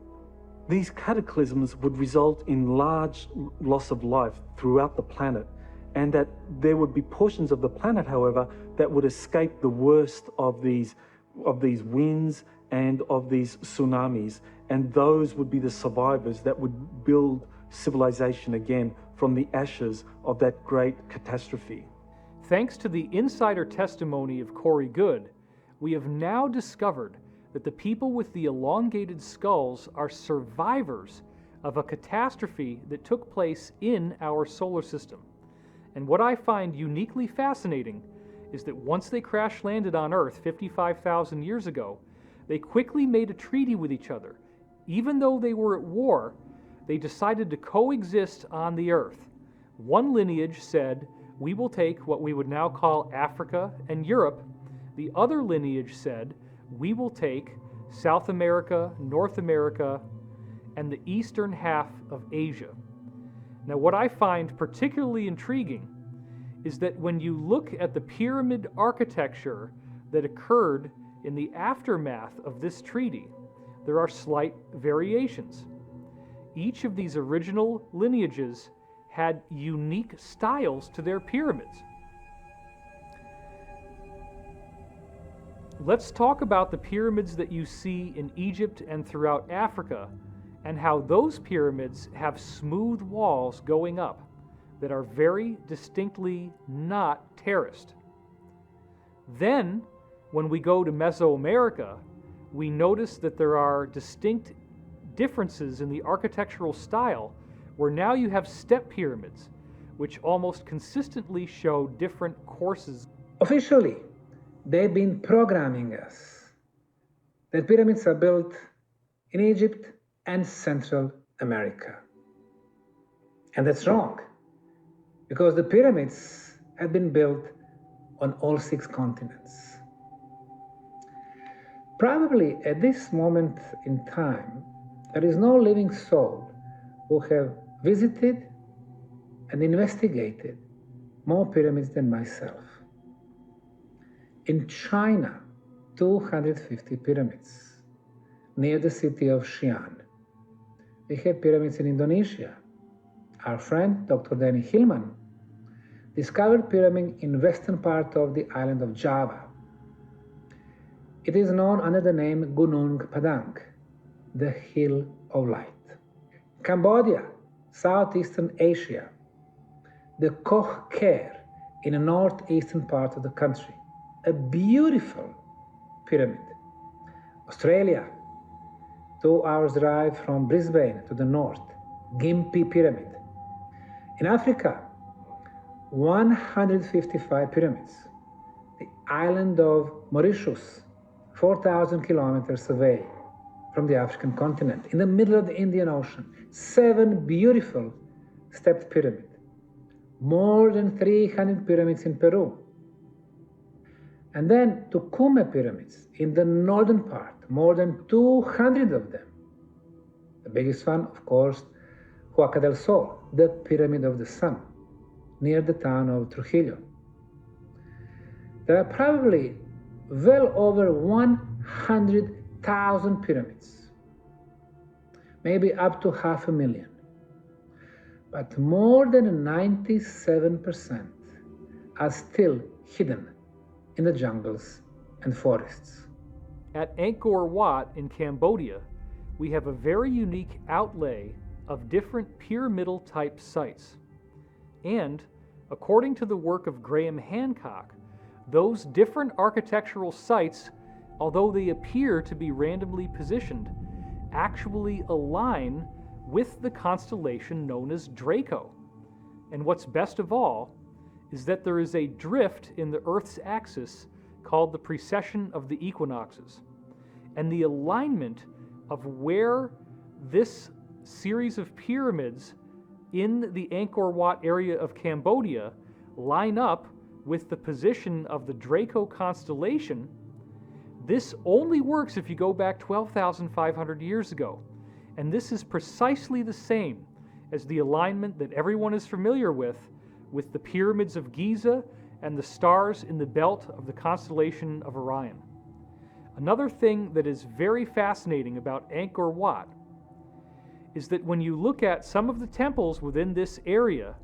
These cataclysms would result in large loss of life throughout the planet, and that there would be portions of the planet, however, that would escape the worst of these winds and of these tsunamis, and those would be the survivors that would build civilization again from the ashes of that great catastrophe. Thanks to the insider testimony of Corey Goode, we have now discovered that the people with the elongated skulls are survivors of a catastrophe that took place in our solar system. And what I find uniquely fascinating is that once they crash landed on Earth 55,000 years ago, they quickly made a treaty with each other. Even though they were at war, they decided to coexist on the Earth. One lineage said, "We will take what we would now call Africa and Europe." The other lineage said, "We will take South America, North America, and the eastern half of Asia." Now, what I find particularly intriguing is that when you look at the pyramid architecture that occurred in the aftermath of this treaty, there are slight variations. Each of these original lineages had unique styles to their pyramids. Let's talk about the pyramids that you see in Egypt and throughout Africa, and how those pyramids have smooth walls going up that are very distinctly not terraced. Then, when we go to Mesoamerica, we notice that there are distinct differences in the architectural style, where now you have step pyramids, which almost consistently show different courses. Officially, they've been programming us that pyramids are built in Egypt and Central America. And that's wrong, because the pyramids have been built on all 6 continents. Probably at this moment in time, there is no living soul who have visited and investigated more pyramids than myself. In China, 250 pyramids near the city of Xi'an. We have pyramids in Indonesia. Our friend, Dr. Danny Hillman, discovered pyramid in western part of the island of Java. It is known under the name Gunung Padang, the Hill of Light. Cambodia, Southeastern Asia, the Koh Ker in the northeastern part of the country, a beautiful pyramid. Australia, 2 hours drive from Brisbane to the north, Gympie Pyramid. In Africa, 155 pyramids. The island of Mauritius, 4,000 kilometers away from the African continent, in the middle of the Indian Ocean, 7 beautiful stepped pyramids. More than 300 pyramids in Peru. And then Tucumã pyramids in the northern part, more than 200 of them. The biggest one, of course, Huaca del Sol, the Pyramid of the Sun, near the town of Trujillo. There are probably well over 100,000 pyramids, maybe up to 500,000. But more than 97% are still hidden in the jungles and forests. At Angkor Wat in Cambodia, we have a very unique outlay of different pyramidal type sites. And, according to the work of Graham Hancock, those different architectural sites, although they appear to be randomly positioned, actually align with the constellation known as Draco. And what's best of all is that there is a drift in the Earth's axis called the precession of the equinoxes. And the alignment of where this series of pyramids in the Angkor Wat area of Cambodia line up with the position of the Draco constellation, this only works if you go back 12,500 years ago. And this is precisely the same as the alignment that everyone is familiar with the pyramids of Giza and the stars in the belt of the constellation of Orion. Another thing that is very fascinating about Angkor Wat is that when you look at some of the temples within this area,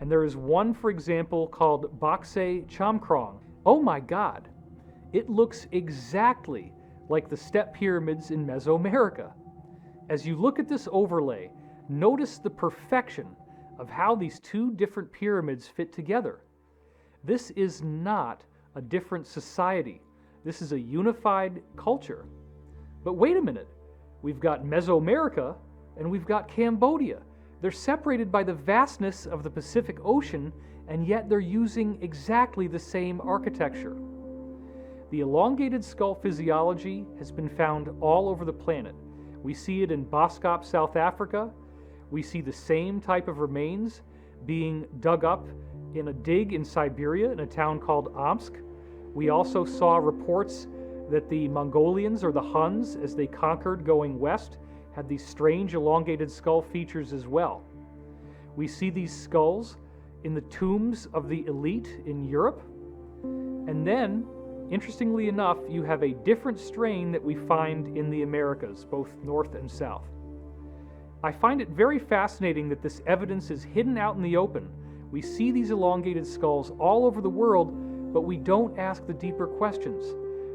and there is one, for example, called Bakse Chamkrong, oh my God, it looks exactly like the step pyramids in Mesoamerica. As you look at this overlay, notice the perfection of how these two different pyramids fit together. This is not a different society. This is a unified culture. But wait a minute. We've got Mesoamerica and we've got Cambodia. They're separated by the vastness of the Pacific Ocean, and yet they're using exactly the same architecture. The elongated skull physiology has been found all over the planet. We see it in Boskop, South Africa. We see the same type of remains being dug up in a dig in Siberia in a town called Omsk. We also saw reports that the Mongolians, or the Huns, as they conquered going west, had these strange elongated skull features as well. We see these skulls in the tombs of the elite in Europe. And then, interestingly enough, you have a different strain that we find in the Americas, both north and south. I find it very fascinating that this evidence is hidden out in the open. We see these elongated skulls all over the world, but we don't ask the deeper questions.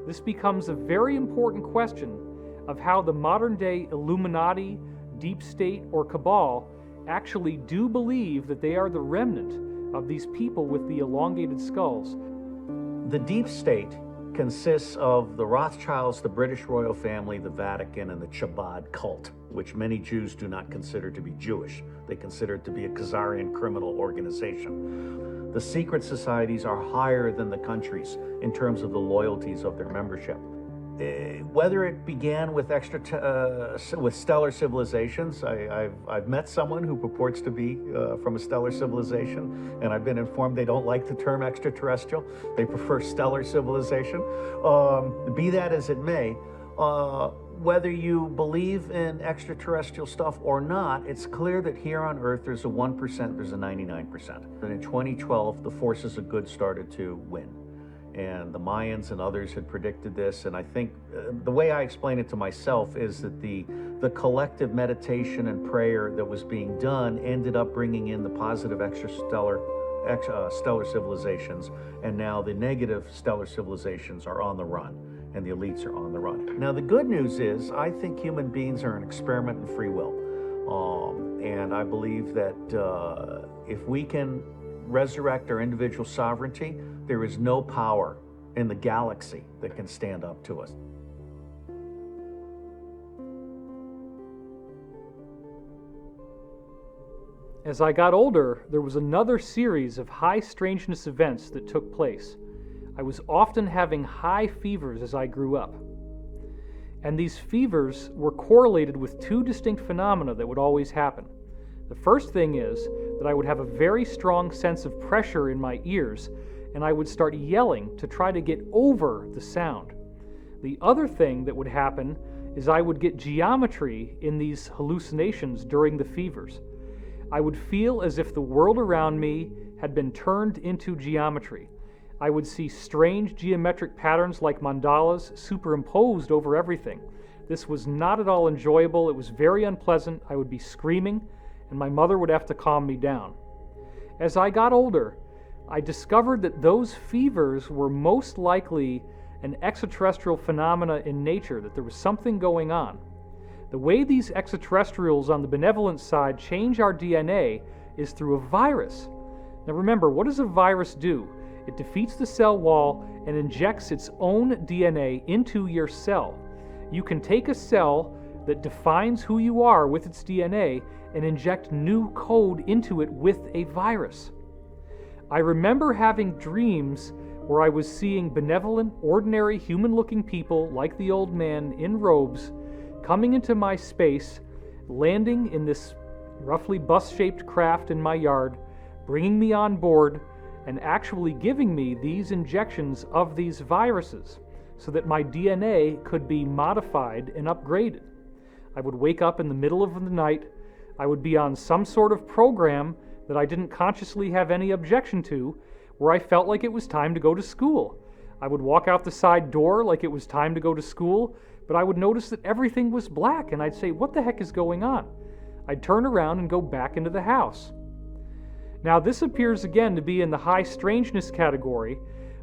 This becomes a very important question of how the modern-day Illuminati, deep state, or cabal actually do believe that they are the remnant of these people with the elongated skulls. The deep state consists of the Rothschilds, the British royal family, the Vatican, and the Chabad cult, which many Jews do not consider to be Jewish. They consider it to be a Khazarian criminal organization. The secret societies are higher than the countries in terms of the loyalties of their membership. Whether it began with with stellar civilizations, I've met someone who purports to be from a stellar civilization, and I've been informed they don't like the term extraterrestrial. They prefer stellar civilization. Be that as it may, whether you believe in extraterrestrial stuff or not, it's clear that here on Earth there's a 1%, there's a 99%. And in 2012, the forces of good started to win. and the Mayans and others had predicted this. And I think the way I explain it to myself is that the collective meditation and prayer that was being done ended up bringing in the positive stellar civilizations, and now the negative stellar civilizations are on the run, and the elites are on the run. Now, the good news is I think human beings are an experiment in free will. And I believe that if we can resurrect our individual sovereignty, there is no power in the galaxy that can stand up to us. As I got older, there was another series of high strangeness events that took place. I was often having high fevers as I grew up. And these fevers were correlated with two distinct phenomena that would always happen. The first thing is that I would have a very strong sense of pressure in my ears, and I would start yelling to try to get over the sound. The other thing that would happen is I would get geometry in these hallucinations during the fevers. I would feel as if the world around me had been turned into geometry. I would see strange geometric patterns like mandalas superimposed over everything. This was not at all enjoyable. It was very unpleasant. I would be screaming, and my mother would have to calm me down. As I got older, I discovered that those fevers were most likely an extraterrestrial phenomena in nature, that there was something going on. The way these extraterrestrials on the benevolent side change our DNA is through a virus. Now remember, what does a virus do? It defeats the cell wall and injects its own DNA into your cell. You can take a cell that defines who you are with its DNA and inject new code into it with a virus. I remember having dreams where I was seeing benevolent, ordinary, human-looking people like the old man in robes coming into my space, landing in this roughly bus-shaped craft in my yard, bringing me on board, and actually giving me these injections of these viruses so that my DNA could be modified and upgraded. I would wake up in the middle of the night. I would be on some sort of program that I didn't consciously have any objection to, where I felt like it was time to go to school. I would walk out the side door like it was time to go to school, but I would notice that everything was black, and I'd say, what the heck is going on? I'd turn around and go back into the house. Now, this appears again to be in the high strangeness category,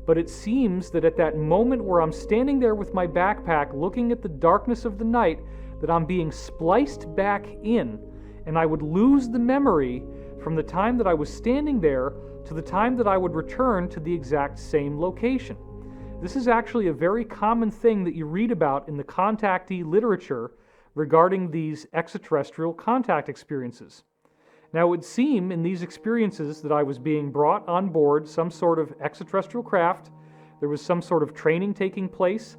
but it seems that at that moment where I'm standing there with my backpack looking at the darkness of the night, that I'm being spliced back in, and I would lose the memory from the time that I was standing there to the time that I would return to the exact same location. This is actually a very common thing that you read about in the contactee literature regarding these extraterrestrial contact experiences. Now, it would seem in these experiences that I was being brought on board some sort of extraterrestrial craft, there was some sort of training taking place,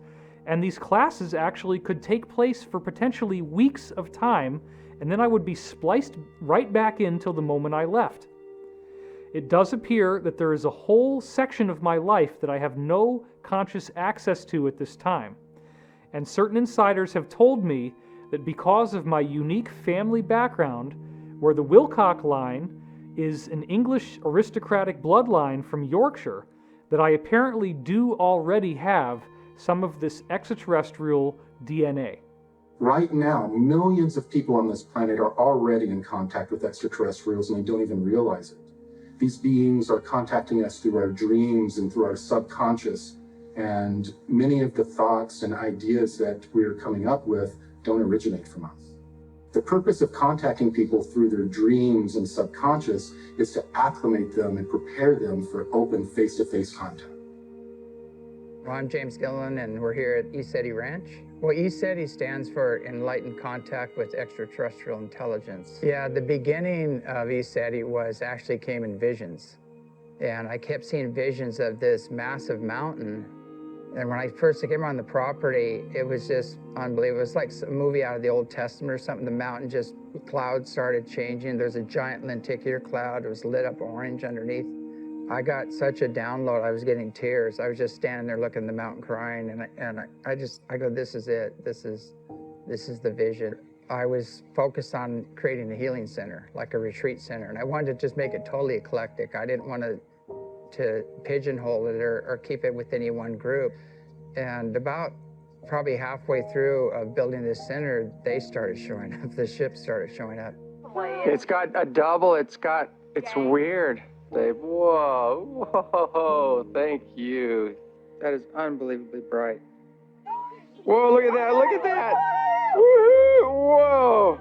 and these classes actually could take place for potentially weeks of time, and then I would be spliced right back in till the moment I left. It does appear that there is a whole section of my life that I have no conscious access to at this time. And certain insiders have told me that because of my unique family background, where the Wilcock line is an English aristocratic bloodline from Yorkshire, that I apparently do already have some of this extraterrestrial DNA. Right now, millions of people on this planet are already in contact with extraterrestrials and they don't even realize it. These beings are contacting us through our dreams and through our subconscious, and many of the thoughts and ideas that we're coming up with don't originate from us. The purpose of contacting people through their dreams and subconscious is to acclimate them and prepare them for open face-to-face contact. Well, I'm James Gillen, and we're here at ECETI Ranch. Well, ECETI stands for Enlightened Contact with Extraterrestrial Intelligence. Yeah, the beginning of ECETI came in visions. And I kept seeing visions of this massive mountain. And when I first came on the property, it was just unbelievable. It was like a movie out of the Old Testament or something. The mountain clouds started changing. There's a giant lenticular cloud. It was lit up orange underneath. I got such a download, I was getting tears. I was just standing there looking at the mountain crying, and I go, this is it. This is the vision. I was focused on creating a healing center, like a retreat center, and I wanted to just make it totally eclectic. I didn't want to to pigeonhole it or keep it with any one group. And about probably halfway through of building this center, they started showing up. The ships started showing up. It's got a double. It's weird. Whoa, thank you. That is unbelievably bright. Whoa, look at that, Woo-hoo, whoa.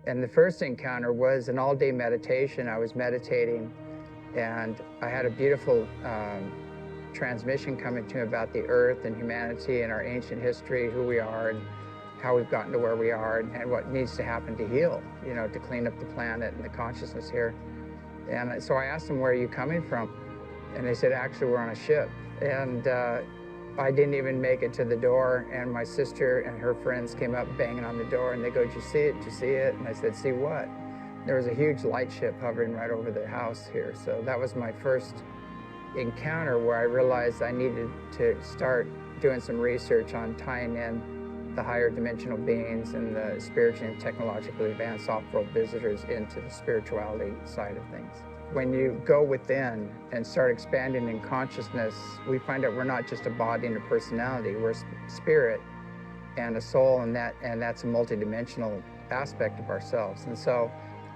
And the first encounter was an all-day meditation. I was meditating, and I had a beautiful transmission coming to me about the earth and humanity and our ancient history, who we are and how we've gotten to where we are and what needs to happen to heal, to clean up the planet and the consciousness here. And so I asked them, where are you coming from? And they said, actually, we're on a ship. And I didn't even make it to the door, and my sister and her friends came up banging on the door, and they go, did you see it? Did you see it? And I said, see what? There was a huge light ship hovering right over the house here. So that was my first encounter where I realized I needed to start doing some research on tying in the higher dimensional beings and the spiritually and technologically advanced off-world visitors into the spirituality side of things. When you go within and start expanding in consciousness, we find out we're not just a body and a personality, we're a spirit and a soul, and that's a multidimensional aspect of ourselves. And so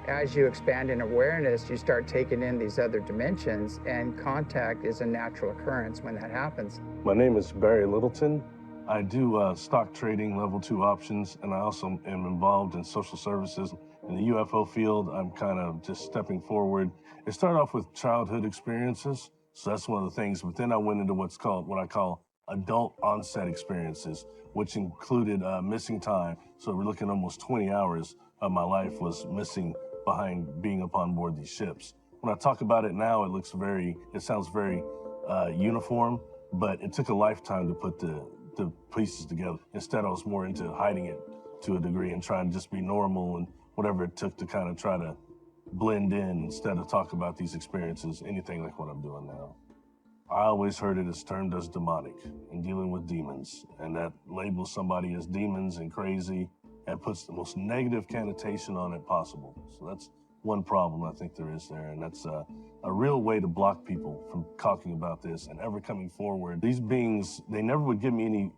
as you expand in awareness, you start taking in these other dimensions, and contact is a natural occurrence when that happens. My name is Barry Littleton. I do stock trading, level 2 options, and I also am involved in social services. In the UFO field, I'm kind of just stepping forward. It started off with childhood experiences, so that's one of the things, but then I went into what I call adult onset experiences, which included missing time. So we're looking almost 20 hours of my life was missing behind being up on board these ships. When I talk about it now, it sounds very uniform, but it took a lifetime to put the pieces together. Instead, I was more into hiding it to a degree and trying to just be normal and whatever it took to kind of try to blend in instead of talk about these experiences, anything like what I'm doing now. I always heard it as termed as demonic and dealing with demons, and that labels somebody as demons and crazy and puts the most negative connotation on it possible. So that's one problem I think there is there, and that's a real way to block people from talking about this and ever coming forward. These beings, they never would give me any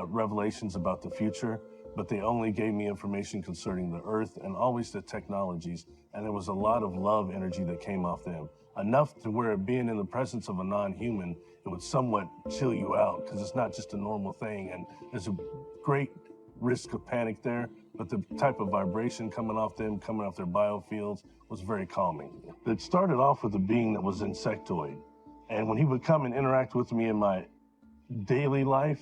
revelations about the future, but they only gave me information concerning the earth and always the technologies, and there was a lot of love energy that came off them. Enough to where being in the presence of a non-human, it would somewhat chill you out because it's not just a normal thing, and there's a great risk of panic there, but the type of vibration coming off them, coming off their biofields, was very calming. It started off with a being that was insectoid, and when he would come and interact with me in my daily life,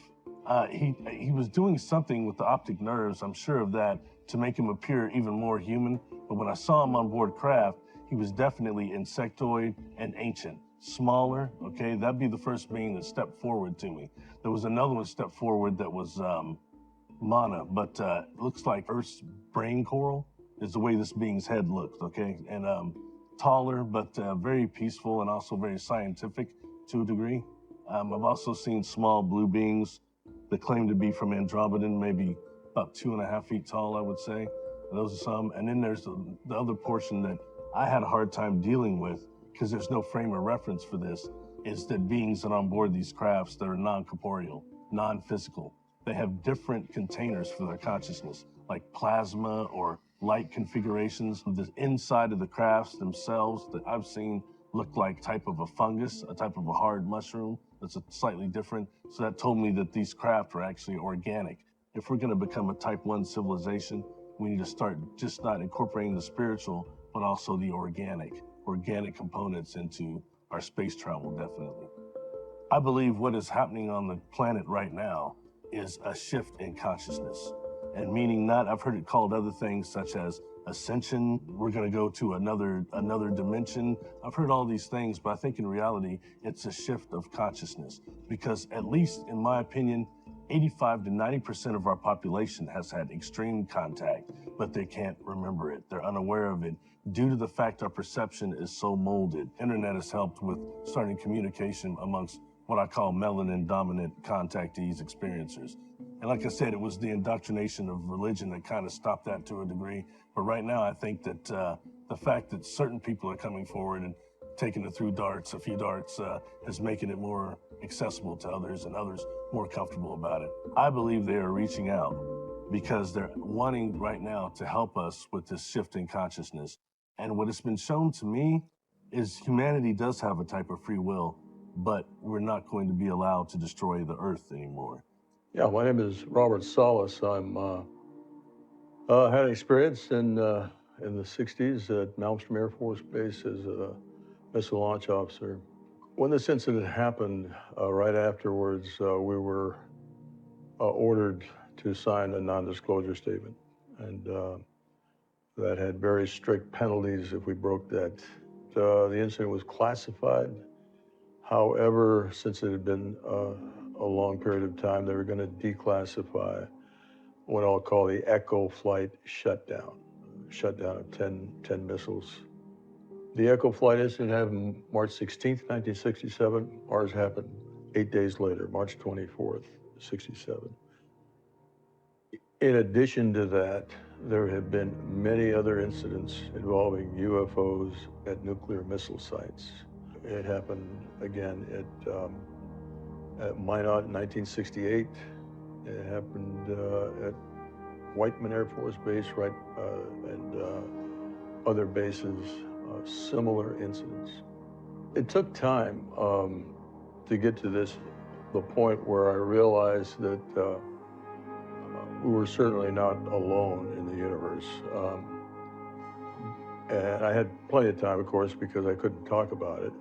he was doing something with the optic nerves, I'm sure of that, to make him appear even more human. But when I saw him on board craft, he was definitely insectoid and ancient. Smaller, okay? That'd be the first being that stepped forward to me. There was another one stepped forward that was Mana, but looks like Earth's brain coral is the way this being's head looked, okay? And taller, but very peaceful and also very scientific to a degree. I've also seen small blue beings that claim to be from Andromeda, maybe about 2.5 feet tall, I would say. Those are some. And then there's the other portion that I had a hard time dealing with, because there's no frame of reference for this, is that beings that are on board these crafts that are non-corporeal, non-physical, they have different containers for their consciousness, like plasma or light configurations. The inside of the crafts themselves that I've seen look like type of a fungus, a type of a hard mushroom that's slightly different. So that told me that these craft are actually organic. If we're going to become a type 1 civilization, we need to start just not incorporating the spiritual, but also the organic components into our space travel, definitely. I believe what is happening on the planet right now is a shift in consciousness. And meaning not, I've heard it called other things such as ascension, we're going to go to another dimension. I've heard all these things, but I think in reality, it's a shift of consciousness. Because at least in my opinion, 85 to 90% of our population has had extreme contact, but they can't remember it. They're unaware of it due to the fact our perception is so molded. Internet has helped with starting communication amongst what I call melanin-dominant contactees, experiencers. And like I said, it was the indoctrination of religion that kind of stopped that to a degree. But right now, I think that the fact that certain people are coming forward and taking it through darts, a few darts, is making it more accessible to others and others more comfortable about it. I believe they are reaching out because they're wanting right now to help us with this shift in consciousness. And what has been shown to me is humanity does have a type of free will, but we're not going to be allowed to destroy the earth anymore. Yeah, my name is Robert Salla. I had experience in the 60s at Malmstrom Air Force Base as a missile launch officer. When this incident happened, right afterwards, we were ordered to sign a non-disclosure statement. And that had very strict penalties if we broke that. The incident was classified. However, since it had been a long period of time, they were going to declassify what I'll call the Echo flight shutdown of 10 missiles. The Echo flight incident happened March 16th, 1967. Ours happened 8 days later, March 24th, 67. In addition to that, there have been many other incidents involving UFOs at nuclear missile sites. It happened again at Minot in 1968. It happened at Whiteman Air Force Base, right, and other bases, similar incidents. It took time to get to the point where I realized that we were certainly not alone in the universe. And I had plenty of time, of course, because I couldn't talk about it.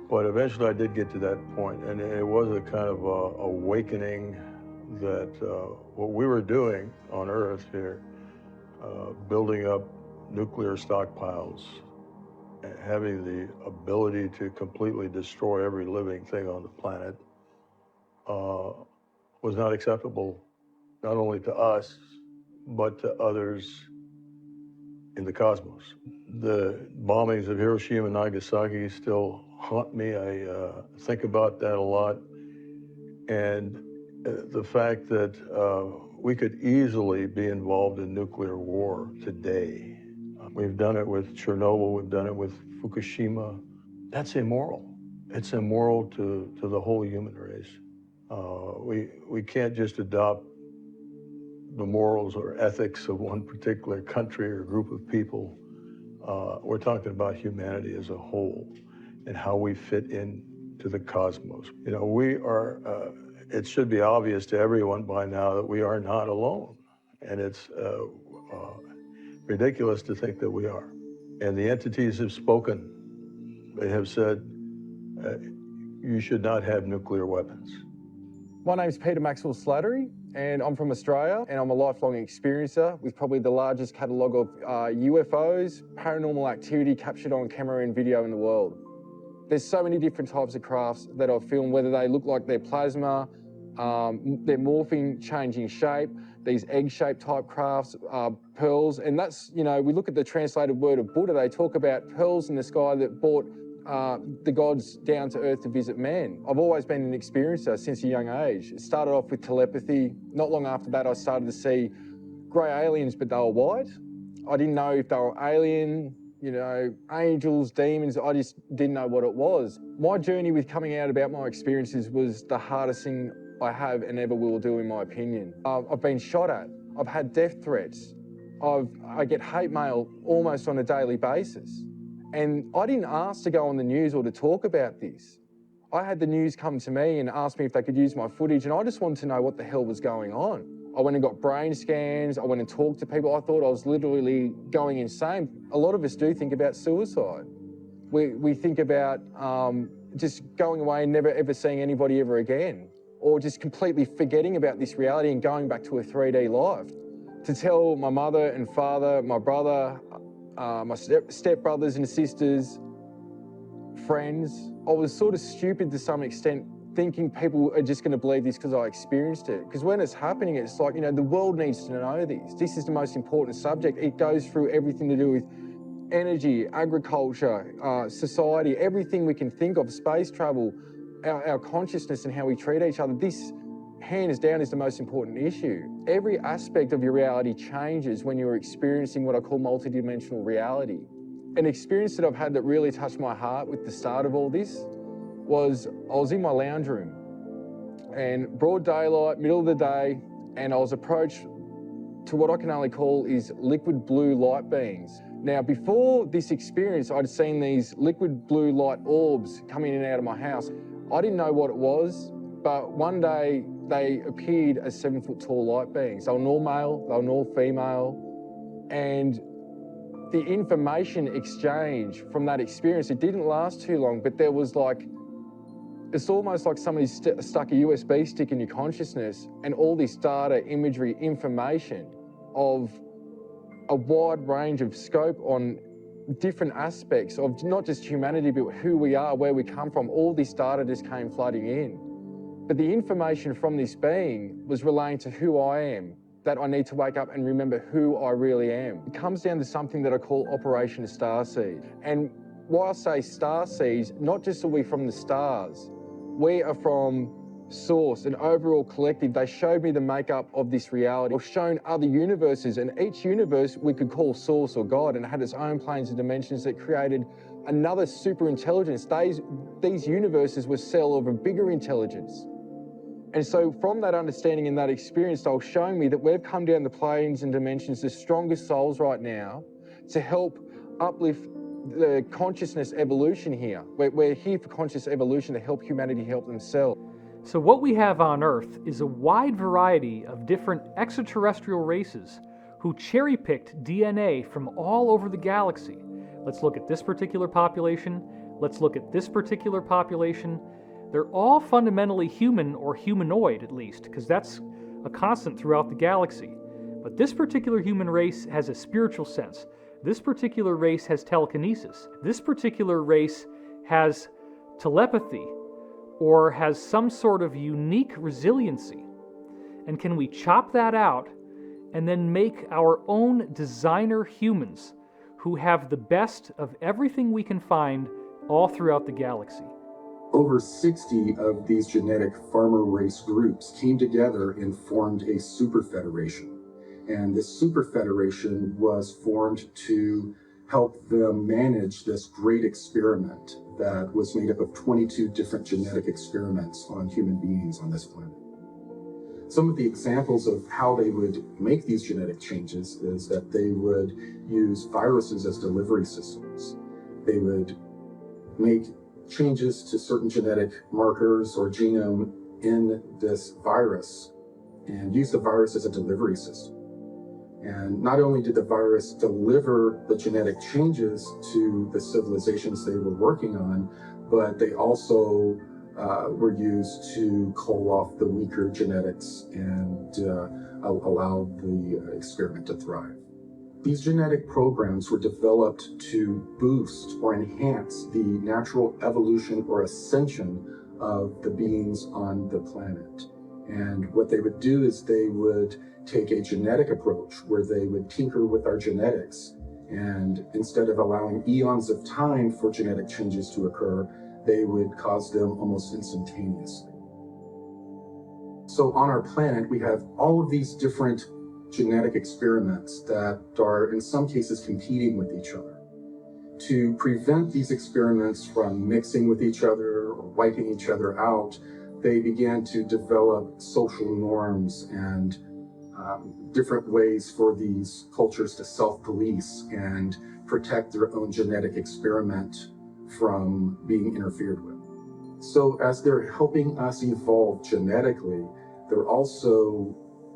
But eventually I did get to that point, and it was a kind of awakening that what we were doing on Earth here, building up nuclear stockpiles, having the ability to completely destroy every living thing on the planet, was not acceptable, not only to us, but to others in the cosmos. The bombings of Hiroshima and Nagasaki still haunt me. I think about that a lot. And the fact that we could easily be involved in nuclear war today. We've done it with Chernobyl, we've done it with Fukushima. That's immoral. It's immoral to the whole human race. We can't just adopt the morals or ethics of one particular country or group of people. We're talking about humanity as a whole and how we fit into the cosmos. You know, we are, it should be obvious to everyone by now that we are not alone. And it's ridiculous to think that we are. And the entities have spoken. They have said, you should not have nuclear weapons. My name's Peter Maxwell Slattery, and I'm from Australia, and I'm a lifelong experiencer with probably the largest catalogue of UFOs, paranormal activity captured on camera and video in the world. There's so many different types of crafts that I've filmed, whether they look like they're plasma, they're morphing, changing shape, these egg-shaped type crafts, pearls, and that's, you know, we look at the translated word of Buddha, they talk about pearls in the sky that brought the gods down to earth to visit man. I've always been an experiencer since a young age. It started off with telepathy. Not long after that, I started to see grey aliens, but they were white. I didn't know if they were alien, you know, angels, demons. I just didn't know what it was. My journey with coming out about my experiences was the hardest thing I have and ever will do, in my opinion. I've been shot at. I've had death threats. I get hate mail almost on a daily basis. And I didn't ask to go on the news or to talk about this. I had the news come to me and ask me if they could use my footage, and I just wanted to know what the hell was going on. I went and got brain scans, I went and talked to people. I thought I was literally going insane. A lot of us do think about suicide. We think about just going away and never ever seeing anybody ever again, or just completely forgetting about this reality and going back to a 3D life. To tell my mother and father, my brother, my stepbrothers and sisters, friends, I was sort of stupid to some extent, thinking people are just going to believe this because I experienced it. Because when it's happening, it's like, you know, the world needs to know this. This is the most important subject. It goes through everything to do with energy, agriculture, society, everything we can think of, space travel, our consciousness and how we treat each other. This, hands down, is the most important issue. Every aspect of your reality changes when you're experiencing what I call multidimensional reality. An experience that I've had that really touched my heart with the start of all this was I was in my lounge room and broad daylight, middle of the day, and I was approached to what I can only call is liquid blue light beings. Now, before this experience, I'd seen these liquid blue light orbs coming in and out of my house. I didn't know what it was, but one day they appeared as 7-foot tall light beings. They were all male, they were all female, and the information exchange from that experience, it didn't last too long, but there was like, it's almost like somebody stuck a USB stick in your consciousness and all this data, imagery, information of a wide range of scope on different aspects of not just humanity, but who we are, where we come from. All this data just came flooding in. But the information from this being was relating to who I am, that I need to wake up and remember who I really am. It comes down to something that I call Operation Starseed. And why I say starseeds, not just are we from the stars, we are from Source, an overall collective. They showed me the makeup of this reality. I've shown other universes, and each universe we could call Source or God, and it had its own planes and dimensions that created another super intelligence. These universes were cell of a bigger intelligence. And so from that understanding and that experience, they were showing me that we've come down the planes and dimensions, the strongest souls right now, to help uplift the consciousness evolution here. We're here for conscious evolution to help humanity help themselves. So what we have on Earth is a wide variety of different extraterrestrial races who cherry-picked DNA from all over the galaxy. Let's look at this particular population. Let's look at this particular population. They're all fundamentally human or humanoid, at least, because that's a constant throughout the galaxy. But this particular human race has a spiritual sense. This particular race has telekinesis. This particular race has telepathy, or has some sort of unique resiliency. And can we chop that out and then make our own designer humans who have the best of everything we can find all throughout the galaxy? Over 60 of these genetic farmer race groups came together and formed a super federation. And this super federation was formed to help them manage this great experiment that was made up of 22 different genetic experiments on human beings on this planet. Some of the examples of how they would make these genetic changes is that they would use viruses as delivery systems. They would make changes to certain genetic markers or genome in this virus and use the virus as a delivery system. And not only did the virus deliver the genetic changes to the civilizations they were working on, but they also were used to cull off the weaker genetics and allow the experiment to thrive. These genetic programs were developed to boost or enhance the natural evolution or ascension of the beings on the planet. And what they would do is they would take a genetic approach where they would tinker with our genetics, and instead of allowing eons of time for genetic changes to occur, they would cause them almost instantaneously. So on our planet, we have all of these different genetic experiments that are in some cases competing with each other. To prevent these experiments from mixing with each other or wiping each other out, they began to develop social norms and different ways for these cultures to self-police and protect their own genetic experiment from being interfered with. So as they're helping us evolve genetically, they're also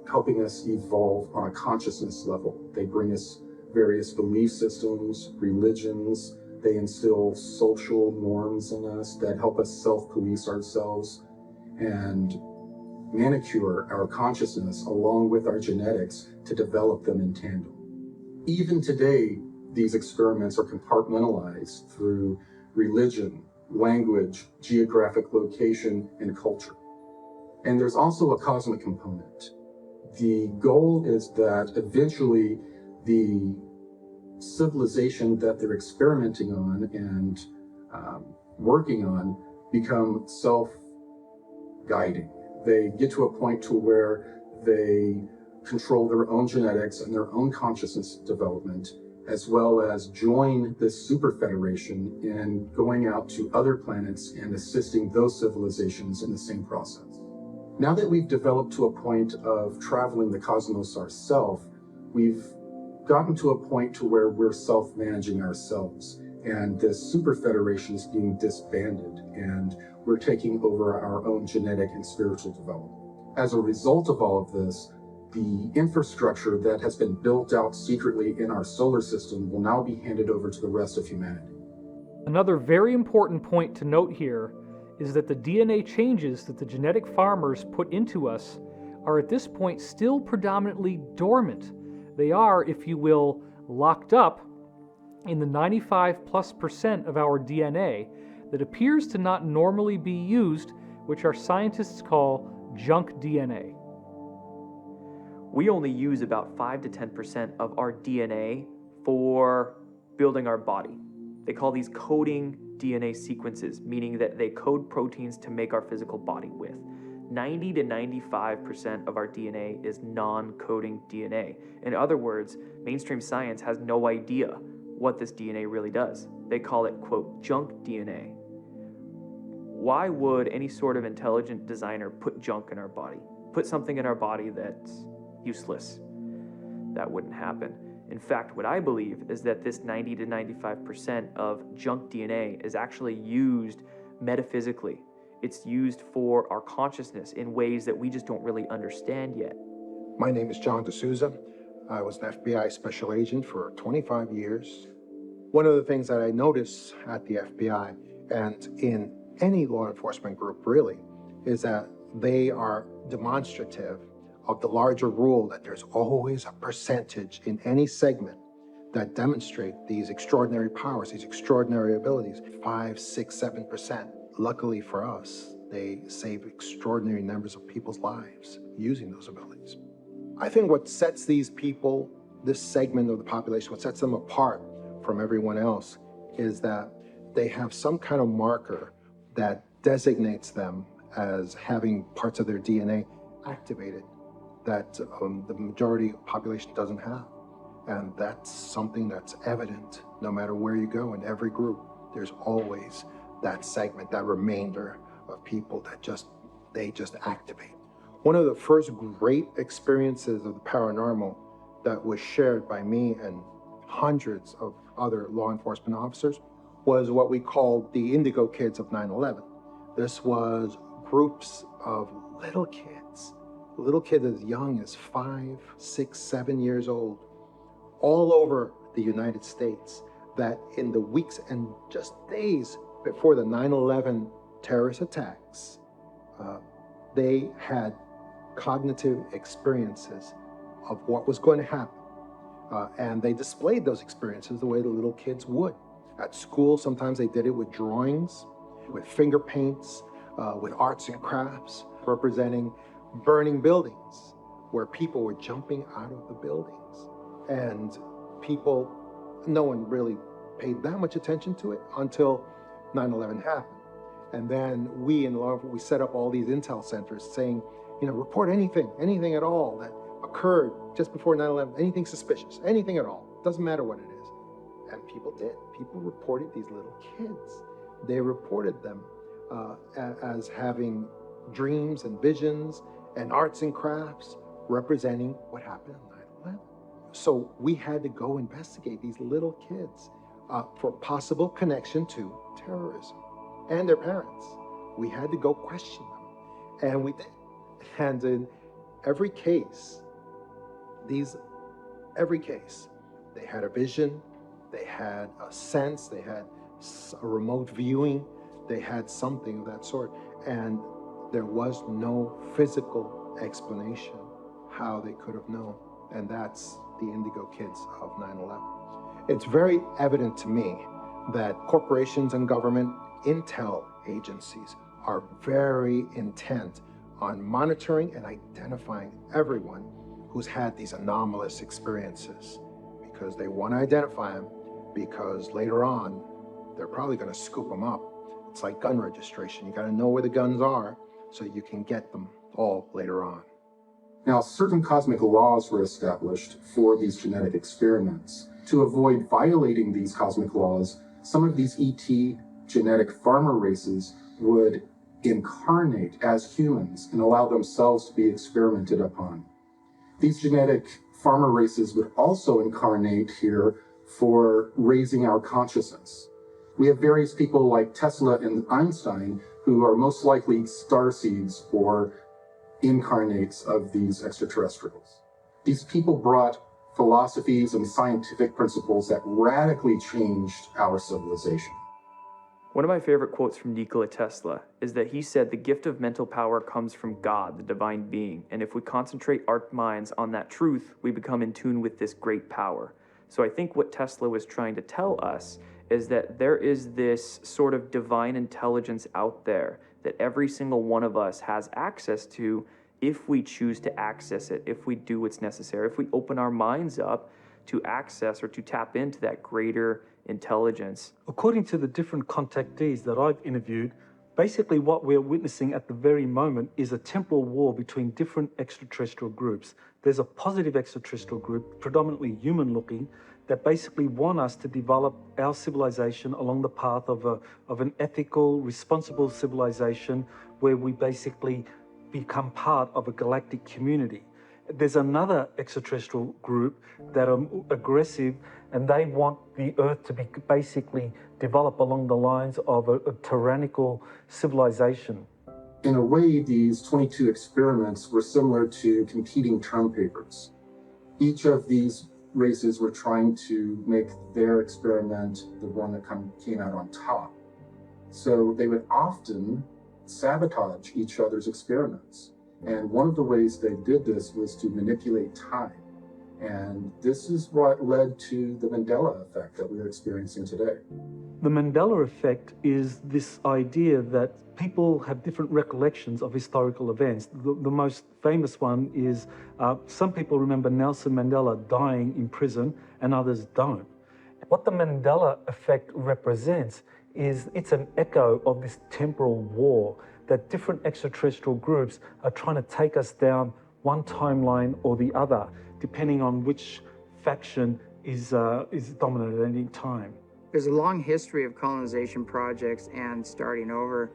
helping us evolve on a consciousness level. They bring us various belief systems, religions. They instill social norms in us that help us self-police ourselves and manicure our consciousness along with our genetics to develop them in tandem. Even today, these experiments are compartmentalized through religion, language, geographic location, and culture. And there's also a cosmic component. The goal is that eventually the civilization that they're experimenting on and working on become self-guiding. They get to a point to where they control their own genetics and their own consciousness development as well as join this super federation in going out to other planets and assisting those civilizations in the same process. Now that we've developed to a point of traveling the cosmos ourselves, we've gotten to a point to where we're self-managing ourselves, and this super federation is being disbanded, and we're taking over our own genetic and spiritual development. As a result of all of this, the infrastructure that has been built out secretly in our solar system will now be handed over to the rest of humanity. Another very important point to note here is that the DNA changes that the genetic farmers put into us are at this point still predominantly dormant. They are, if you will, locked up in the 95+% of our DNA that appears to not normally be used, which our scientists call junk DNA. We only use about 5 to 10% of our DNA for building our body. They call these coding DNA sequences, meaning that they code proteins to make our physical body with. 90 to 95% of our DNA is non-coding DNA. In other words, mainstream science has no idea what this DNA really does. They call it, quote, junk DNA. Why would any sort of intelligent designer put junk in our body? Put something in our body that's useless? That wouldn't happen. In fact, what I believe is that this 90 to 95% of junk DNA is actually used metaphysically. It's used for our consciousness in ways that we just don't really understand yet. My name is John D'Souza. I was an FBI special agent for 25 years. One of the things that I notice at the FBI and in any law enforcement group really is that they are demonstrative of the larger rule that there's always a percentage in any segment that demonstrate these extraordinary powers, these extraordinary abilities, 5, 6, 7%. Luckily for us, they save extraordinary numbers of people's lives using those abilities. I think what sets these people, this segment of the population, what sets them apart from everyone else is that they have some kind of marker that designates them as having parts of their DNA activated that the majority of the population doesn't have. And that's something that's evident no matter where you go in every group. There's always that segment, that remainder of people that they just activate. One of the first great experiences of the paranormal that was shared by me and hundreds of other law enforcement officers was what we called the Indigo Kids of 9/11. This was groups of little kids as young as 5, 6, 7 years old, all over the United States, that in the weeks and just days before the 9/11 terrorist attacks, they had cognitive experiences of what was going to happen. And they displayed those experiences the way the little kids would. At school, sometimes they did it with drawings, with finger paints, with arts and crafts, representing burning buildings where people were jumping out of the buildings. And no one really paid that much attention to it until 9/11 happened. And then we set up all these intel centers saying, report anything at all that occurred just before 9/11, anything suspicious, anything at all, doesn't matter what it is. And people did. People reported these little kids. They reported them as having dreams and visions and arts and crafts representing what happened on 9/11. So we had to go investigate these little kids for possible connection to terrorism and their parents. We had to go question them, and we did. And in every case, they had a vision, they had a sense, they had a remote viewing, they had something of that sort, and there was no physical explanation how they could have known. And that's the Indigo Kids of 9/11. It's very evident to me that corporations and government intel agencies are very intent on monitoring and identifying everyone who's had these anomalous experiences, because they want to identify them, because later on they're probably going to scoop them up. It's like gun registration. You got to know where the guns are so you can get them all later on. Now, certain cosmic laws were established for these genetic experiments To avoid violating these cosmic laws, some of these ET genetic farmer races would incarnate as humans and allow themselves to be experimented upon. These genetic farmer races would also incarnate here for raising our consciousness. We have various people like Tesla and Einstein who are most likely starseeds or incarnates of these extraterrestrials. These people brought philosophies and scientific principles that radically changed our civilization. One of my favorite quotes from Nikola Tesla is that he said the gift of mental power comes from God, the divine being, and if we concentrate our minds on that truth, we become in tune with this great power. So I think what Tesla was trying to tell us is that there is this sort of divine intelligence out there that every single one of us has access to if we choose to access it, if we do what's necessary, if we open our minds up to access or to tap into that greater intelligence. According to the different contactees that I've interviewed, basically what we're witnessing at the very moment is a temporal war between different extraterrestrial groups. There's a positive extraterrestrial group, predominantly human-looking, that basically want us to develop our civilization along the path of an ethical, responsible civilization where we basically become part of a galactic community. There's another extraterrestrial group that are aggressive, and they want the Earth to be basically develop along the lines of a tyrannical civilization. In a way, these 22 experiments were similar to competing term papers. Each of these races were trying to make their experiment the one that came out on top. So they would often sabotage each other's experiments. And one of the ways they did this was to manipulate time. And this is what led to the Mandela effect that we're experiencing today. The Mandela effect is this idea that people have different recollections of historical events. The most famous one is some people remember Nelson Mandela dying in prison and others don't. What the Mandela effect represents is it's an echo of this temporal war that different extraterrestrial groups are trying to take us down one timeline or the other, depending on which faction is dominant at any time. There's a long history of colonization projects and starting over.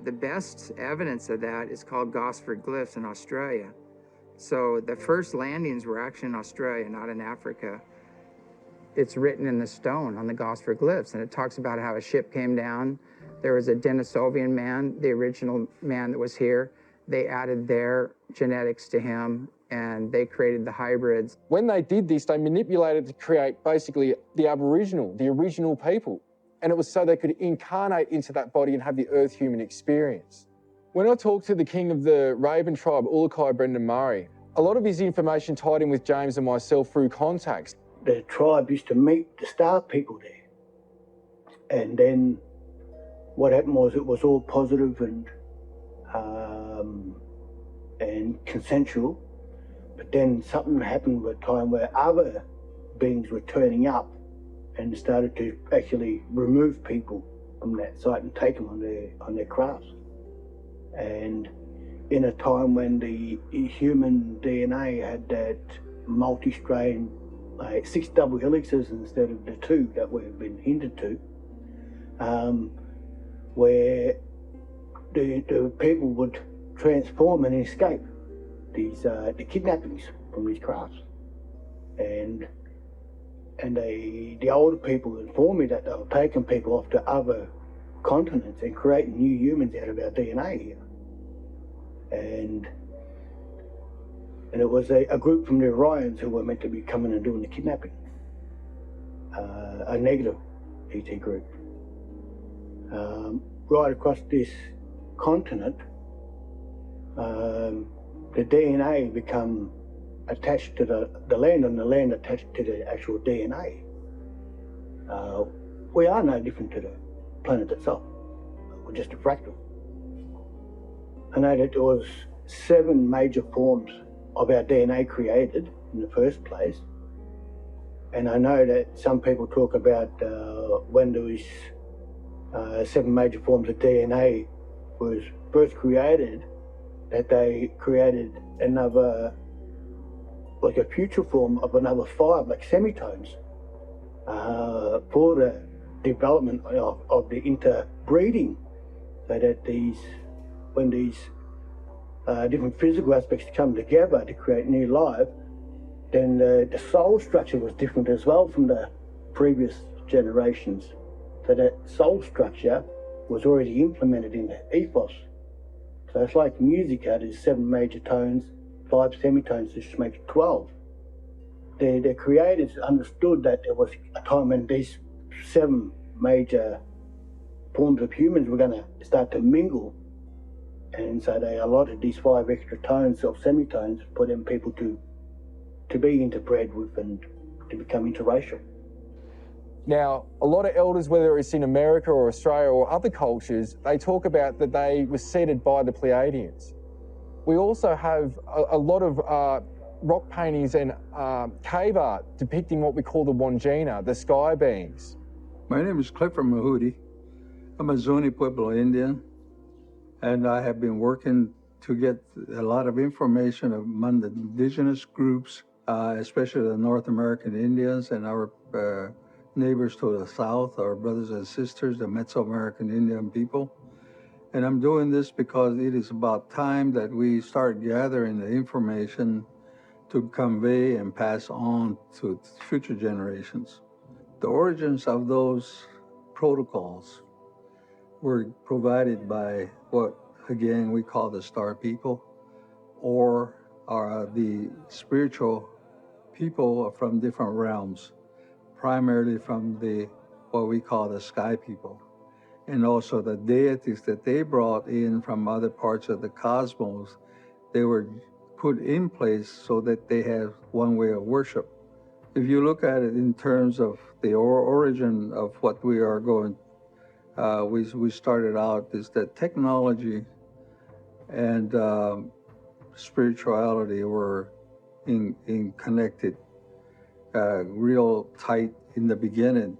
The best evidence of that is called Gosford glyphs in Australia. So the first landings were actually in Australia, not in Africa. It's written in the stone on the Gosford glyphs, and it talks about how a ship came down. There was a Denisovian man, the original man that was here. They added their genetics to him, and they created the hybrids. When they did this, they manipulated to create basically the Aboriginal, the original people. And it was so they could incarnate into that body and have the Earth human experience. When I talked to the king of the Raven tribe, Ulukai Brendan Murray, a lot of his information tied in with James and myself through contacts. The tribe used to meet the star people there. And then what happened was it was all positive and consensual. But then something happened with time where other beings were turning up and started to actually remove people from that site and take them on their crafts. And in a time when the human DNA had that multi-strain, like 6 double helixes instead of the 2 that we've been hindered to, where the people would transform and escape the kidnappings from these crafts. And the older people informed me that they were taking people off to other continents and creating new humans out of our DNA here. And it was a group from the Orions who were meant to be coming and doing the kidnapping. A negative ET group. Right across this continent, the DNA become attached to the land and the land attached to the actual DNA. We are no different to the planet itself. We're just a fractal. I know that there was 7 major forms of our DNA created in the first place. And I know that some people talk about when there was 7 major forms of DNA was first created, that they created another, like a future form of another 5, like semitones, for the development of the interbreeding, so that when these different physical aspects come together to create new life, then the soul structure was different as well from the previous generations. So that soul structure was already implemented in the ethos. So it's like music, there's 7 major tones, 5 semitones, which makes 12. The creators understood that there was a time when these 7 major forms of humans were going to start to mingle. And so they allotted these 5 extra tones or semitones for them people to be interbred with and to become interracial. Now, a lot of elders, whether it's in America or Australia or other cultures, they talk about that they were seeded by the Pleiadians. We also have a lot of rock paintings and cave art depicting what we call the Wandjina, the sky beings. My name is Clifford Mahudi. I'm a Zuni Pueblo Indian, and I have been working to get a lot of information among the indigenous groups, especially the North American Indians and our neighbors to the south, our brothers and sisters, the Mesoamerican Indian people. And I'm doing this because it is about time that we start gathering the information to convey and pass on to future generations. The origins of those protocols were provided by what, again, we call the star people, or are the spiritual people from different realms, primarily from what we call the sky people, and also the deities that they brought in from other parts of the cosmos. They were put in place so that they have one way of worship. If you look at it in terms of the origin of what we are going, we started out is that technology and spirituality were in connected, real tight in the beginning,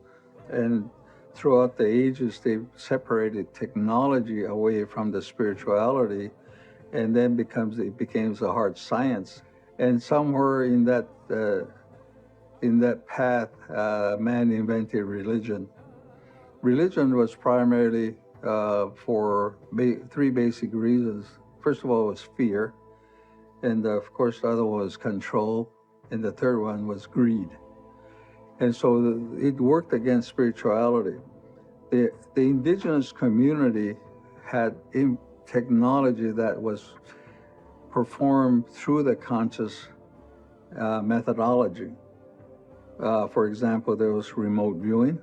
and throughout the ages they separated technology away from the spirituality, and then it becomes a hard science. And somewhere in that path, man invented religion. Religion was primarily for 3 basic reasons. First of all, it was fear, and of course the other one was control, and the third one was greed. And so it worked against spirituality. The indigenous community had technology that was performed through the conscious methodology. For example, there was remote viewing.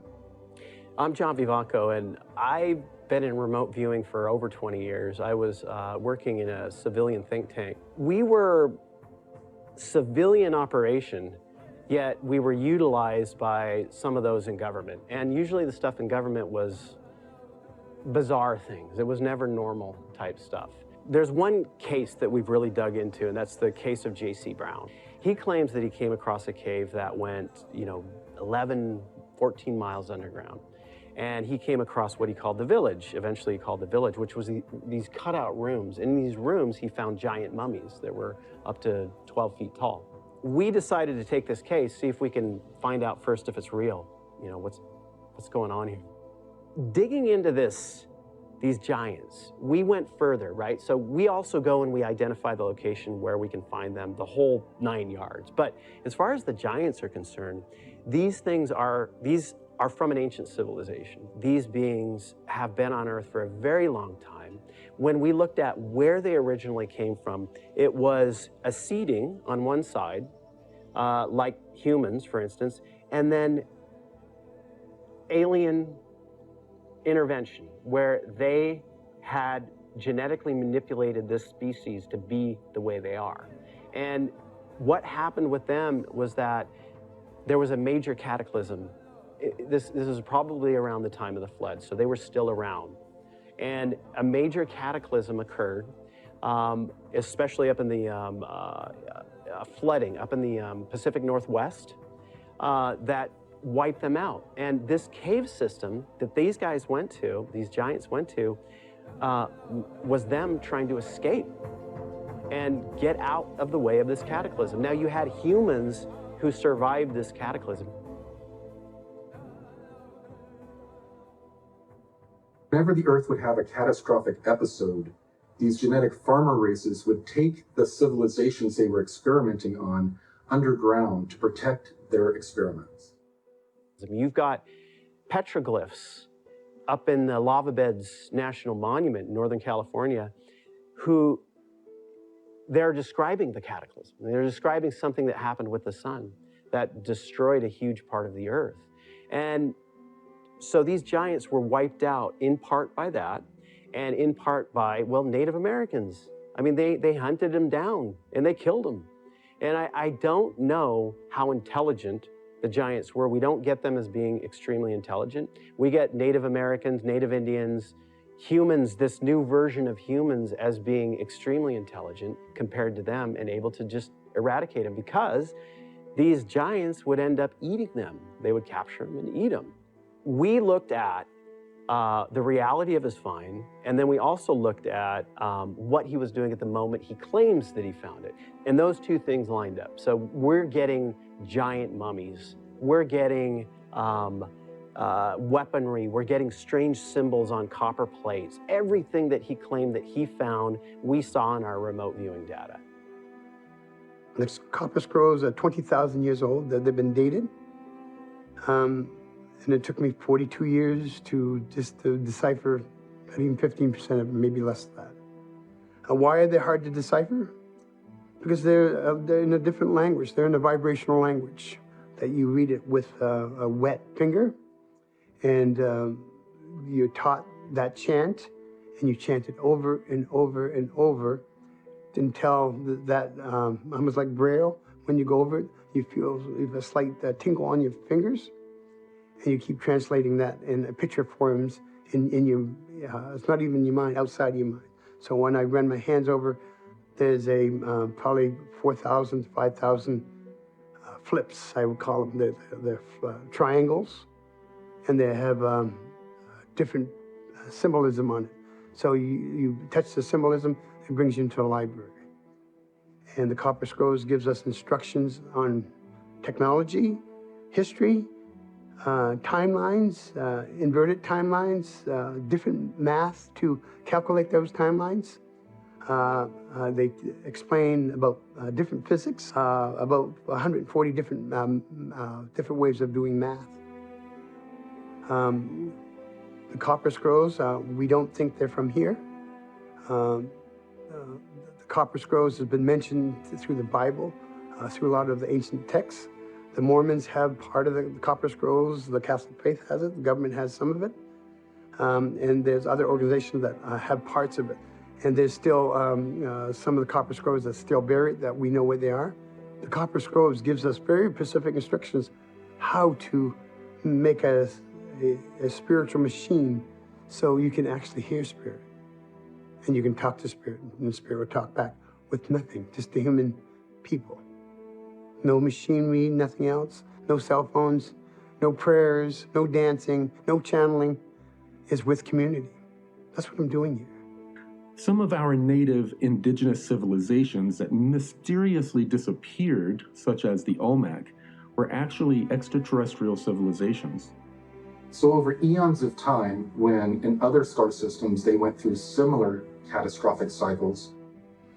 I'm John Vivanco, and I've been in remote viewing for over 20 years. I was working in a civilian think tank. We were civilian operation, yet we were utilized by some of those in government. And usually the stuff in government was bizarre things. It was never normal type stuff. There's one case that we've really dug into, and that's the case of J.C. Brown. He claims that he came across a cave that went, 11, 14 miles underground. And he came across what he called the village, eventually he called the village, which was these cutout rooms. In these rooms, he found giant mummies that were up to 12 feet tall. We decided to take this case, see if we can find out first if it's real. What's going on here? Digging into these giants, we went further, right? So we also go and we identify the location where we can find them, the whole 9 yards. But as far as the giants are concerned, these are from an ancient civilization. These beings have been on Earth for a very long time. When we looked at where they originally came from, it was a seeding on one side, like humans, for instance, and then alien intervention, where they had genetically manipulated this species to be the way they are. And what happened with them was that there was a major cataclysm. This is probably around the time of the flood, so they were still around. And a major cataclysm occurred, especially up in the flooding, up in the Pacific Northwest, that wiped them out. And this cave system that these guys went to, these giants went to, was them trying to escape and get out of the way of this cataclysm. Now, you had humans who survived this cataclysm. Whenever the Earth would have a catastrophic episode, these genetic farmer races would take the civilizations they were experimenting on underground to protect their experiments. You've got petroglyphs up in the Lava Beds National Monument in Northern California who they're describing the cataclysm. They're describing something that happened with the sun that destroyed a huge part of the Earth. And so these giants were wiped out in part by that and in part by, well, Native Americans. I mean, they hunted them down and they killed them. And I don't know how intelligent the giants were. We don't get them as being extremely intelligent. We get Native Americans, Native Indians, humans, this new version of humans as being extremely intelligent compared to them and able to just eradicate them because these giants would end up eating them. They would capture them and eat them. We looked at the reality of his find, and then we also looked at what he was doing at the moment he claims that he found it. And those two things lined up. So we're getting giant mummies. We're getting weaponry. We're getting strange symbols on copper plates. Everything that he claimed that he found, we saw in our remote viewing data. There's copper scrolls are 20,000 years old. They've been dated. And it took me 42 years to decipher not even 15% of it, maybe less than that. Why are they hard to decipher? Because they're in a different language. They're in a vibrational language that you read it with a wet finger, and you're taught that chant, and you chant it over and over and over until that almost like Braille. When you go over it, you feel a slight tingle on your fingers, and you keep translating that in picture forms in your, it's not even your mind, outside your mind. So when I run my hands over, there's a probably 4,000 to 5,000 flips, I would call them. They're triangles, and they have different symbolism on it. So you touch the symbolism, it brings you into a library. And the Copper Scrolls gives us instructions on technology, history, timelines, inverted timelines, different math to calculate those timelines. They explain about different physics, about 140 different ways of doing math. The Copper Scrolls, we don't think they're from here. The Copper Scrolls has been mentioned through the Bible, through a lot of the ancient texts. The Mormons have part of the Copper Scrolls. The Catholic faith has it. The government has some of it. And there's other organizations that have parts of it. And there's still some of the Copper Scrolls that's still buried that we know where they are. The Copper Scrolls gives us very specific instructions how to make a spiritual machine so you can actually hear spirit. And you can talk to spirit, and the spirit will talk back with nothing, just the human people. No machinery, nothing else, no cell phones, no prayers, no dancing, no channeling. It's with community. That's what I'm doing here. Some of our native indigenous civilizations that mysteriously disappeared, such as the Olmec, were actually extraterrestrial civilizations. So over eons of time, when in other star systems they went through similar catastrophic cycles,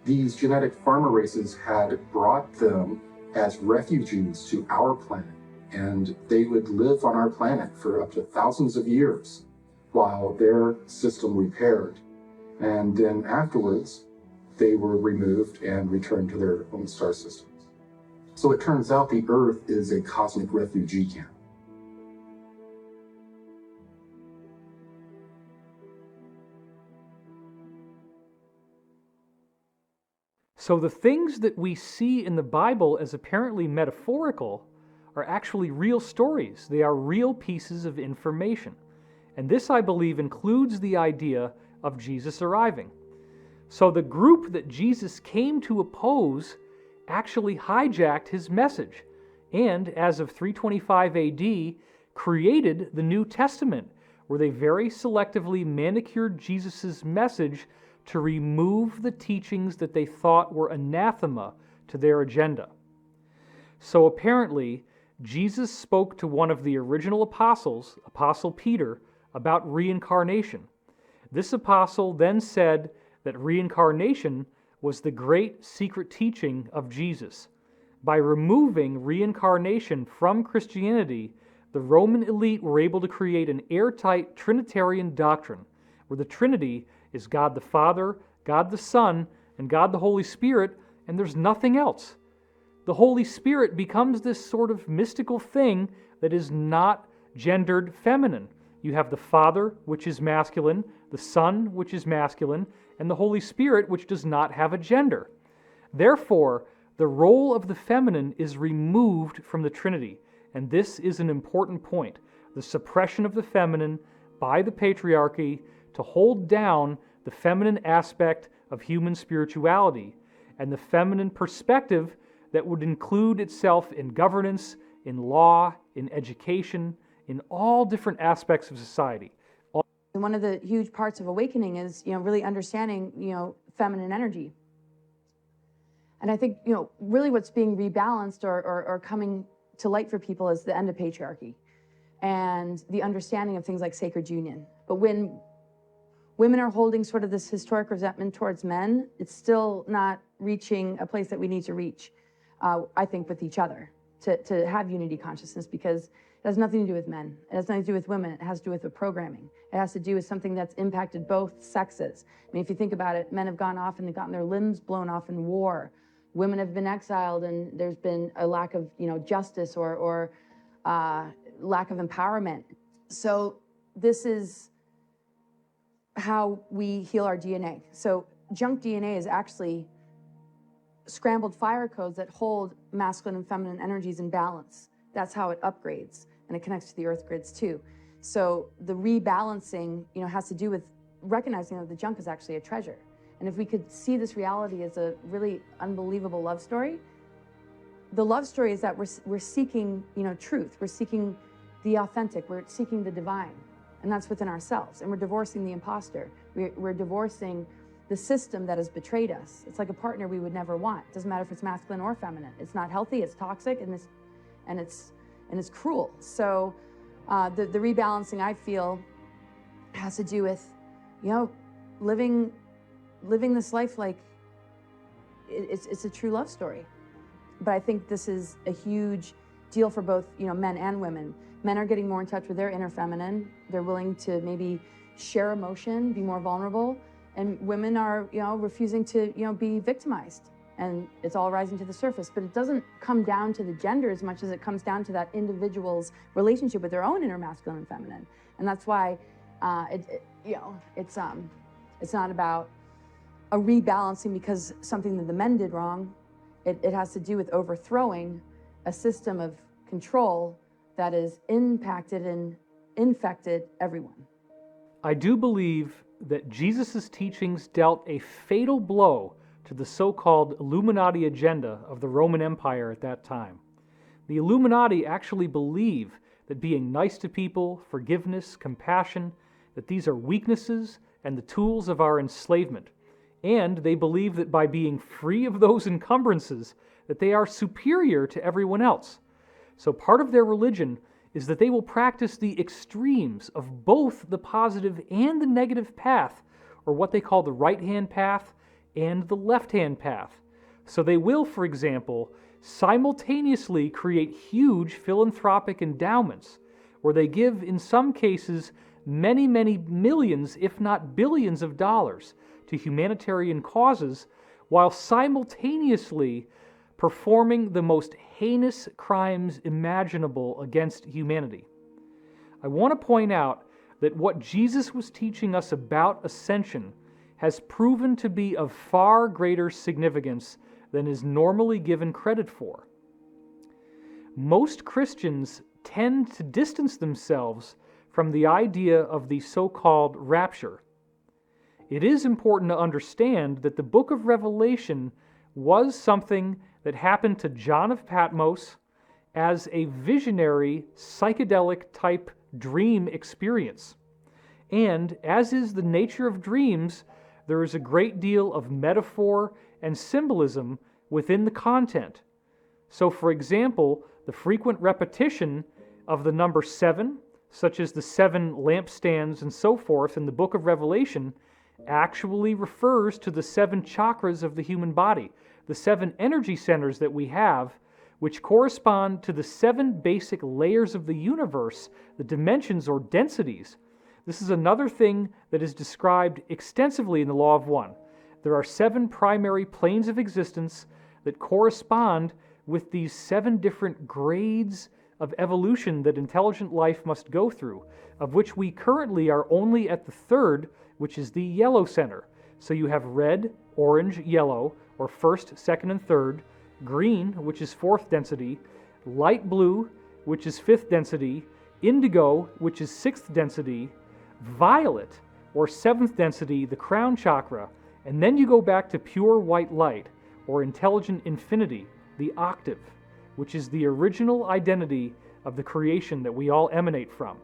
these genetic farmer races had brought them as refugees to our planet, and they would live on our planet for up to thousands of years while their system repaired. And then afterwards, they were removed and returned to their own star systems. So it turns out the Earth is a cosmic refugee camp. So the things that we see in the Bible as apparently metaphorical are actually real stories. They are real pieces of information. And this, I believe, includes the idea of Jesus arriving. So the group that Jesus came to oppose actually hijacked his message, and as of 325 AD, created the New Testament, where they very selectively manicured Jesus' message to remove the teachings that they thought were anathema to their agenda. So apparently, Jesus spoke to one of the original apostles, Apostle Peter, about reincarnation. This apostle then said that reincarnation was the great secret teaching of Jesus. By removing reincarnation from Christianity, the Roman elite were able to create an airtight Trinitarian doctrine, where the Trinity is God the Father, God the Son, and God the Holy Spirit, and there's nothing else. The Holy Spirit becomes this sort of mystical thing that is not gendered feminine. You have the Father, which is masculine, the Son, which is masculine, and the Holy Spirit, which does not have a gender. Therefore, the role of the feminine is removed from the Trinity, and this is an important point. The suppression of the feminine by the patriarchy to hold down the feminine aspect of human spirituality, and the feminine perspective that would include itself in governance, in law, in education, in all different aspects of society. One of the huge parts of awakening is, really understanding, feminine energy. And I think, really what's being rebalanced or coming to light for people is the end of patriarchy and the understanding of things like sacred union. But when women are holding sort of this historic resentment towards men, it's still not reaching a place that we need to reach, I think, with each other, to have unity consciousness, because it has nothing to do with men. It has nothing to do with women. It has to do with the programming. It has to do with something that's impacted both sexes. I mean, if you think about it, men have gone off and they've gotten their limbs blown off in war. Women have been exiled, and there's been a lack of, justice or lack of empowerment. So this is how we heal our DNA. So junk DNA is actually scrambled fire codes that hold masculine and feminine energies in balance. That's how it upgrades, and it connects to the earth grids too. So the rebalancing, has to do with recognizing that the junk is actually a treasure. And if we could see this reality as a really unbelievable love story, the love story is that we're seeking, truth. We're seeking the authentic. We're seeking the divine, and that's within ourselves. And we're divorcing the imposter. We're divorcing the system that has betrayed us. It's like a partner we would never want. It doesn't matter if it's masculine or feminine. It's not healthy. It's toxic, and it's cruel. So the rebalancing, I feel, has to do with, living this life like it's a true love story. But I think this is a huge deal for both, men and women. Men are getting more in touch with their inner feminine. They're willing to maybe share emotion, be more vulnerable. And women are, refusing to, be victimized. And it's all rising to the surface. But it doesn't come down to the gender as much as it comes down to that individual's relationship with their own inner masculine and feminine. And that's why, it's not about a rebalancing because something that the men did wrong. It has to do with overthrowing a system of control that has impacted and infected everyone. I do believe that Jesus' teachings dealt a fatal blow to the so-called Illuminati agenda of the Roman Empire at that time. The Illuminati actually believe that being nice to people, forgiveness, compassion, that these are weaknesses and the tools of our enslavement. And they believe that by being free of those encumbrances, that they are superior to everyone else. So part of their religion is that they will practice the extremes of both the positive and the negative path, or what they call the right-hand path and the left-hand path. So they will, for example, simultaneously create huge philanthropic endowments, where they give, in some cases, many, many millions, if not billions of dollars to humanitarian causes, while simultaneously performing the most heinous crimes imaginable against humanity. I want to point out that what Jesus was teaching us about ascension has proven to be of far greater significance than is normally given credit for. Most Christians tend to distance themselves from the idea of the so-called rapture. It is important to understand that the book of Revelation was something that happened to John of Patmos as a visionary, psychedelic-type dream experience. And as is the nature of dreams, there is a great deal of metaphor and symbolism within the content. So, for example, the frequent repetition of the number 7, such as the 7 lampstands and so forth in the book of Revelation, actually refers to the 7 chakras of the human body, the 7 energy centers that we have, which correspond to the 7 basic layers of the universe, the dimensions or densities. This is another thing that is described extensively in the Law of One. There are 7 primary planes of existence that correspond with these 7 different grades of evolution that intelligent life must go through, of which we currently are only at the 3rd, which is the yellow center. So you have red, orange, yellow, or 1st, 2nd, and 3rd, green, which is 4th density, light blue, which is 5th density, indigo, which is 6th density, violet, or 7th density, the crown chakra, and then you go back to pure white light, or intelligent infinity, the octave, which is the original identity of the creation that we all emanate from.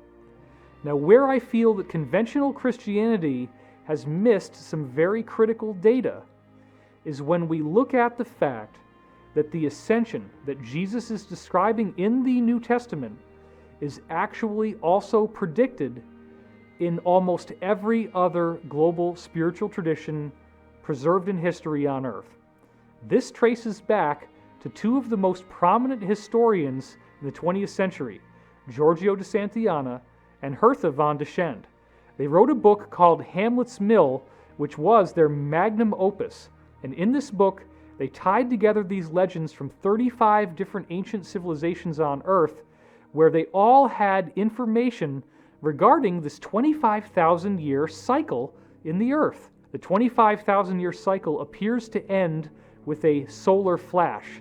Now, where I feel that conventional Christianity has missed some very critical data is when we look at the fact that the ascension that Jesus is describing in the New Testament is actually also predicted in almost every other global spiritual tradition preserved in history on earth. This traces back to 2 of the most prominent historians in the 20th century, Giorgio de Santillana and Hertha von Deschend. They wrote a book called Hamlet's Mill, which was their magnum opus, and in this book they tied together these legends from 35 different ancient civilizations on Earth, where they all had information regarding this 25,000-year cycle in the Earth. The 25,000-year cycle appears to end with a solar flash,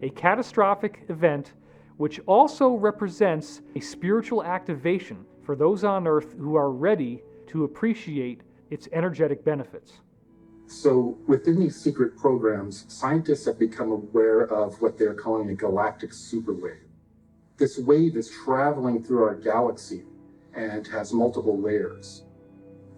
a catastrophic event which also represents a spiritual activation for those on Earth who are ready to appreciate its energetic benefits. So within these secret programs, scientists have become aware of what they're calling a galactic superwave. This wave is traveling through our galaxy and has multiple layers.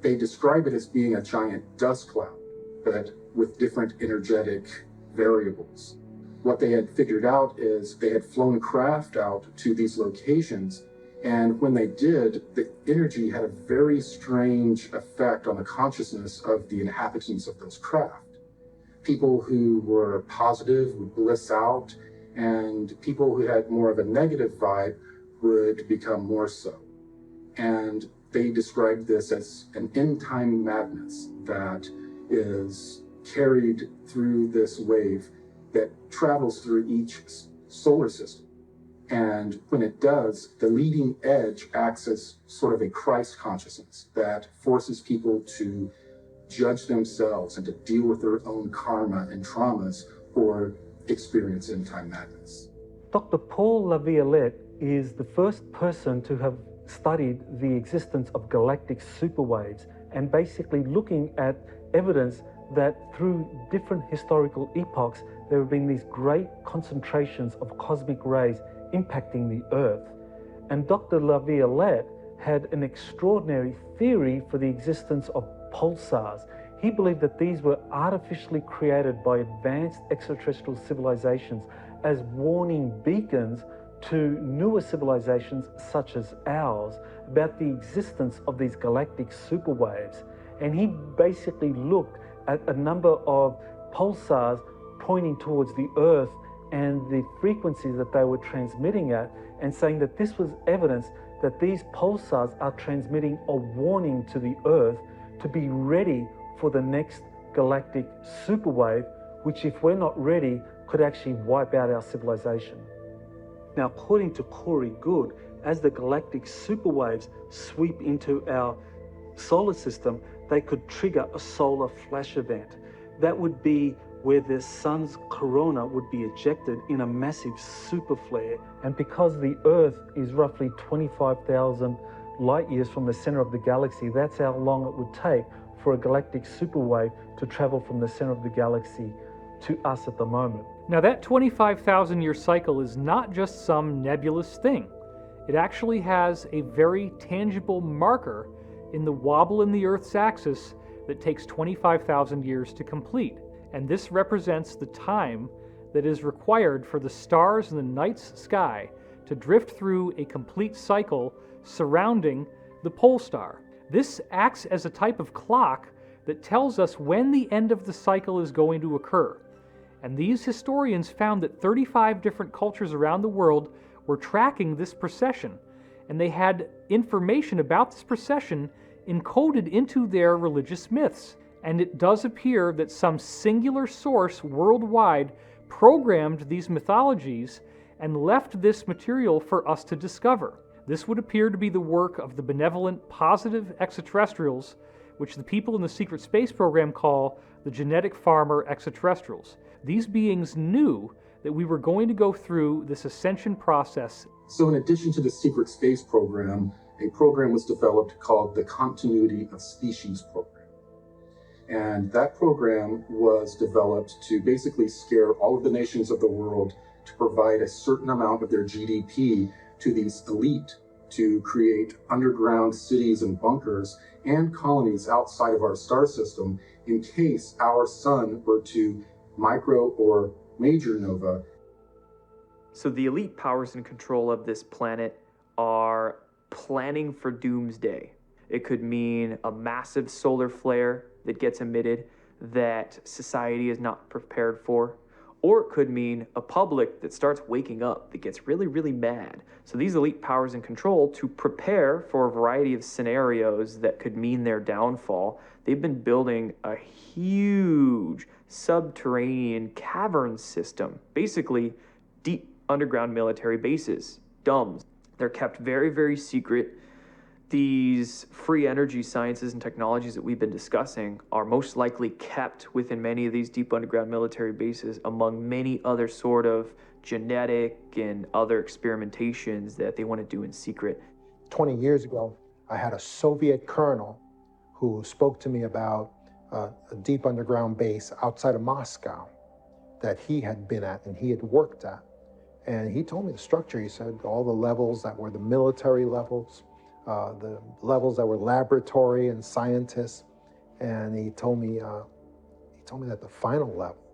They describe it as being a giant dust cloud, but with different energetic variables. What they had figured out is they had flown craft out to these locations, and when they did, the energy had a very strange effect on the consciousness of the inhabitants of those craft. People who were positive would bliss out, and people who had more of a negative vibe would become more so. And they described this as an end-time madness that is carried through this wave that travels through each solar system. And when it does, the leading edge acts as sort of a Christ consciousness that forces people to judge themselves and to deal with their own karma and traumas or experience end-time madness. Dr. Paul Laviolette is the first person to have studied the existence of galactic superwaves and basically looking at evidence that through different historical epochs there have been these great concentrations of cosmic rays impacting the Earth. And Dr. Laviolette had an extraordinary theory for the existence of pulsars. He believed that these were artificially created by advanced extraterrestrial civilizations as warning beacons to newer civilizations such as ours about the existence of these galactic superwaves. And he basically looked at a number of pulsars pointing towards the Earth and the frequencies that they were transmitting at, and saying that this was evidence that these pulsars are transmitting a warning to the Earth to be ready for the next galactic superwave, which, if we're not ready, could actually wipe out our civilization. Now, according to Corey Goode, as the galactic superwaves sweep into our solar system, they could trigger a solar flash event. That would be where the sun's corona would be ejected in a massive super flare. And because the Earth is roughly 25,000 light years from the center of the galaxy, that's how long it would take for a galactic superwave to travel from the center of the galaxy to us at the moment. Now, that 25,000-year cycle is not just some nebulous thing. It actually has a very tangible marker in the wobble in the Earth's axis that takes 25,000 years to complete. And this represents the time that is required for the stars in the night's sky to drift through a complete cycle surrounding the pole star. This acts as a type of clock that tells us when the end of the cycle is going to occur. And these historians found that 35 different cultures around the world were tracking this precession, and they had information about this precession encoded into their religious myths. And it does appear that some singular source worldwide programmed these mythologies and left this material for us to discover. This would appear to be the work of the benevolent, positive extraterrestrials, which the people in the secret space program call the genetic farmer extraterrestrials. These beings knew that we were going to go through this ascension process. So in addition to the secret space program, a program was developed called the Continuity of Species Program. And that program was developed to basically scare all of the nations of the world to provide a certain amount of their GDP to these elite to create underground cities and bunkers and colonies outside of our star system in case our sun were to micro or major nova. So the elite powers in control of this planet are planning for doomsday. It could mean a massive solar flare that gets emitted that society is not prepared for, or it could mean a public that starts waking up, that gets really, really mad. So these elite powers in control, to prepare for a variety of scenarios that could mean their downfall, they've been building a huge subterranean cavern system, basically deep underground military bases, DUMBs. They're kept very, very secret. These free energy sciences and technologies that we've been discussing are most likely kept within many of these deep underground military bases, among many other sort of genetic and other experimentations that they want to do in secret. 20 years ago, I had a Soviet colonel who spoke to me about a deep underground base outside of Moscow that he had been at and he had worked at. And he told me the structure. He said all the levels that were the military levels, the levels that were laboratory and scientists. And he told me that the final level,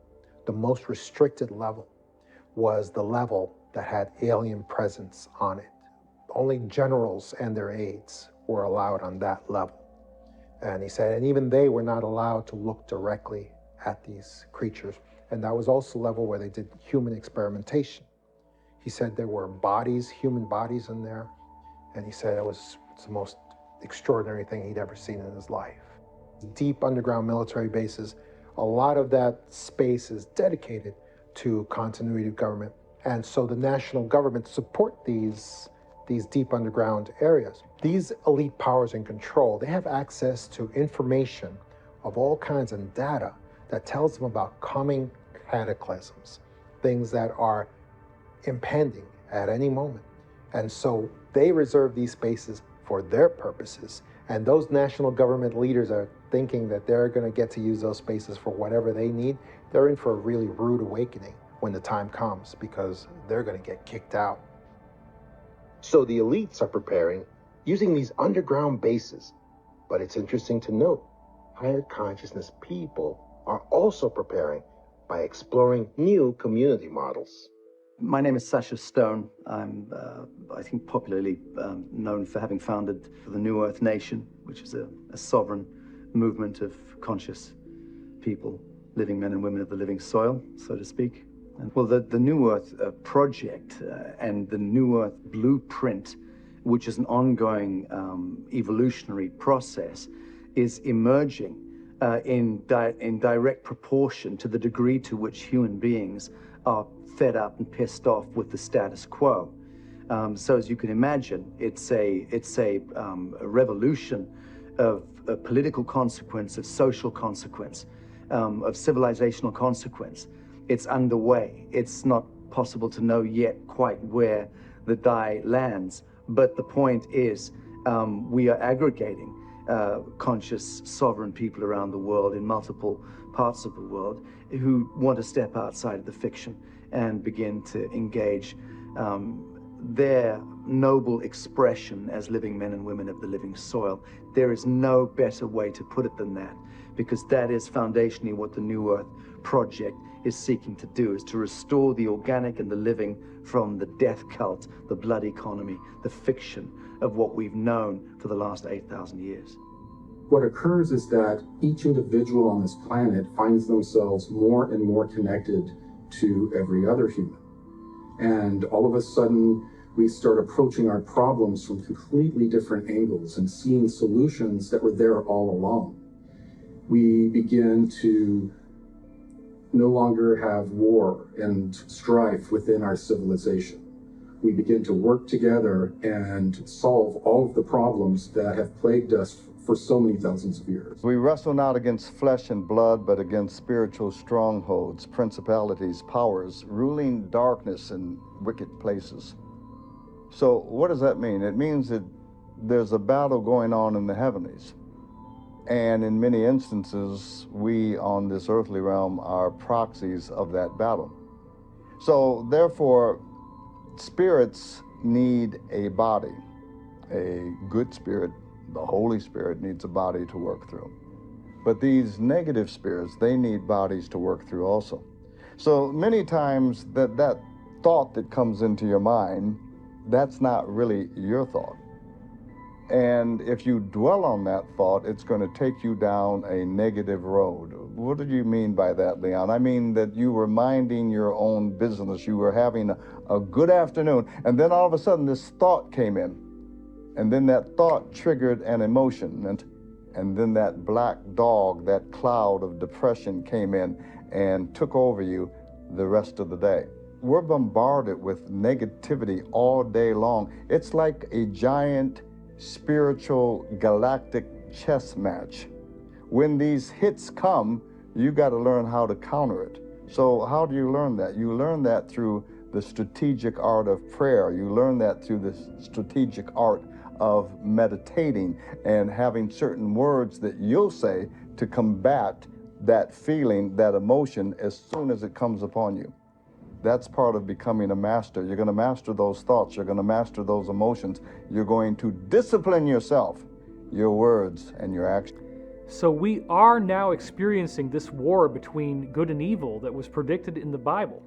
the most restricted level, was the level that had alien presence on it. Only generals and their aides were allowed on that level. And he said, and even they were not allowed to look directly at these creatures. And that was also the level where they did human experimentation. He said there were bodies, human bodies in there. And he said it's the most extraordinary thing he'd ever seen in his life. Deep underground military bases, a lot of that space is dedicated to continuity of government. And so the national government support these deep underground areas. These elite powers in control, they have access to information of all kinds of data that tells them about coming cataclysms, things that are impending at any moment. And so they reserve these spaces for their purposes. And those national government leaders are thinking that they're going to get to use those spaces for whatever they need. They're in for a really rude awakening when the time comes, because they're going to get kicked out. So the elites are preparing using these underground bases. But it's interesting to note, higher consciousness people are also preparing by exploring new community models. My name is Sasha Stone. I'm, I think, popularly known for having founded the New Earth Nation, which is a sovereign movement of conscious people, living men and women of the living soil, so to speak. And, well, the New Earth project and the New Earth blueprint, which is an ongoing evolutionary process, is emerging in direct proportion to the degree to which human beings are fed up and pissed off with the status quo. So as you can imagine, it's a revolution of political consequence, of social consequence, of civilizational consequence. It's underway. It's not possible to know yet quite where the die lands, but the point is we are aggregating conscious sovereign people around the world in multiple parts of the world who want to step outside of the fiction and begin to engage their noble expression as living men and women of the living soil. There is no better way to put it than that, because that is foundationally what the New Earth Project is seeking to do, is to restore the organic and the living from the death cult, the blood economy, the fiction of what we've known for the last 8,000 years. What occurs is that each individual on this planet finds themselves more and more connected to every other human. And all of a sudden, we start approaching our problems from completely different angles and seeing solutions that were there all along. We begin to no longer have war and strife within our civilization. We begin to work together and solve all of the problems that have plagued us for so many thousands of years. We wrestle not against flesh and blood, but against spiritual strongholds, principalities, powers, ruling darkness in wicked places. So what does that mean? It means that there's a battle going on in the heavenlies. And in many instances, we on this earthly realm are proxies of that battle. So therefore, spirits need a body. A good spirit, the Holy Spirit, needs a body to work through. But these negative spirits, they need bodies to work through also. So many times that thought that comes into your mind, that's not really your thought. And if you dwell on that thought, it's going to take you down a negative road. What do you mean by that, Leon? I mean that you were minding your own business. You were having a good afternoon, and then all of a sudden this thought came in. And then that thought triggered an emotion, and then that black dog, that cloud of depression came in and took over you the rest of the day. We're bombarded with negativity all day long. It's like a giant spiritual galactic chess match. When these hits come, you got to learn how to counter it. So how do you learn that? You learn that through the strategic art of prayer. You learn that through the strategic art of meditating and having certain words that you'll say to combat that feeling, that emotion, as soon as it comes upon you. That's part of becoming a master. You're going to master those thoughts. You're going to master those emotions. You're going to discipline yourself, your words and your actions. So we are now experiencing this war between good and evil that was predicted in the Bible.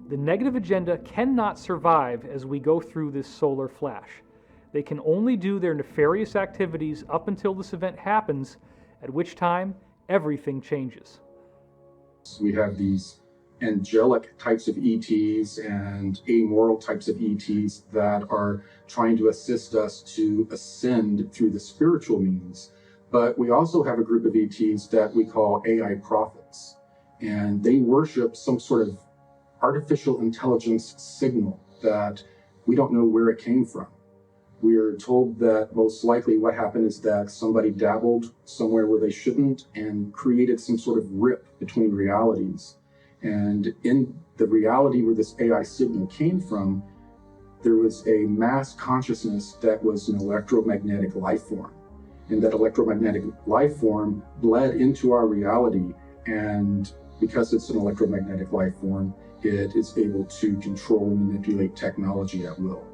The negative agenda cannot survive as we go through this solar flash. They can only do their nefarious activities up until this event happens, at which time everything changes. We have these angelic types of ETs and amoral types of ETs that are trying to assist us to ascend through the spiritual means. But we also have a group of ETs that we call AI prophets, and they worship some sort of artificial intelligence signal that we don't know where it came from. We are told that most likely what happened is that somebody dabbled somewhere where they shouldn't and created some sort of rip between realities. And in the reality where this AI signal came from, there was a mass consciousness that was an electromagnetic life form. And that electromagnetic life form bled into our reality. And because it's an electromagnetic life form, it is able to control and manipulate technology at will.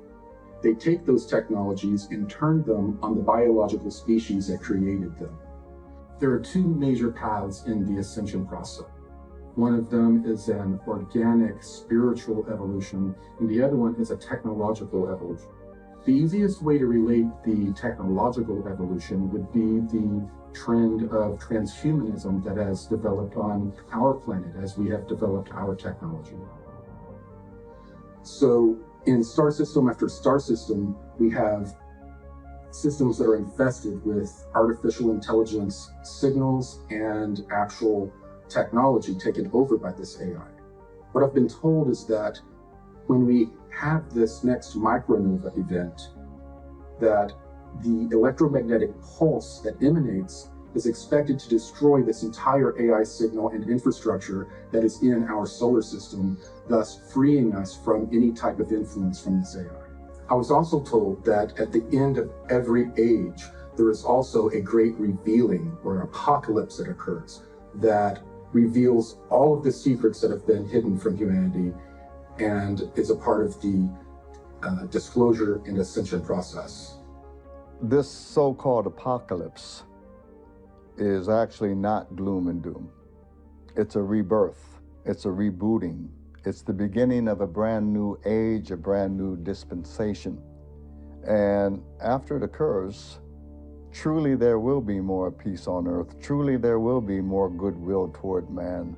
They take those technologies and turn them on the biological species that created them. There are two major paths in the ascension process. One of them is an organic spiritual evolution, and the other one is a technological evolution. The easiest way to relate the technological evolution would be the trend of transhumanism that has developed on our planet as we have developed our technology. So in star system after star system, we have systems that are infested with artificial intelligence signals and actual technology taken over by this AI. What I've been told is that when we have this next micronova event, that the electromagnetic pulse that emanates is expected to destroy this entire AI signal and infrastructure that is in our solar system, thus freeing us from any type of influence from this AI. I was also told that at the end of every age, there is also a great revealing or apocalypse that occurs that reveals all of the secrets that have been hidden from humanity and is a part of the disclosure and ascension process. This so-called apocalypse is actually not gloom and doom. It's a rebirth. It's a rebooting. It's the beginning of a brand new age, a brand new dispensation. And after it occurs, truly there will be more peace on earth. Truly there will be more goodwill toward man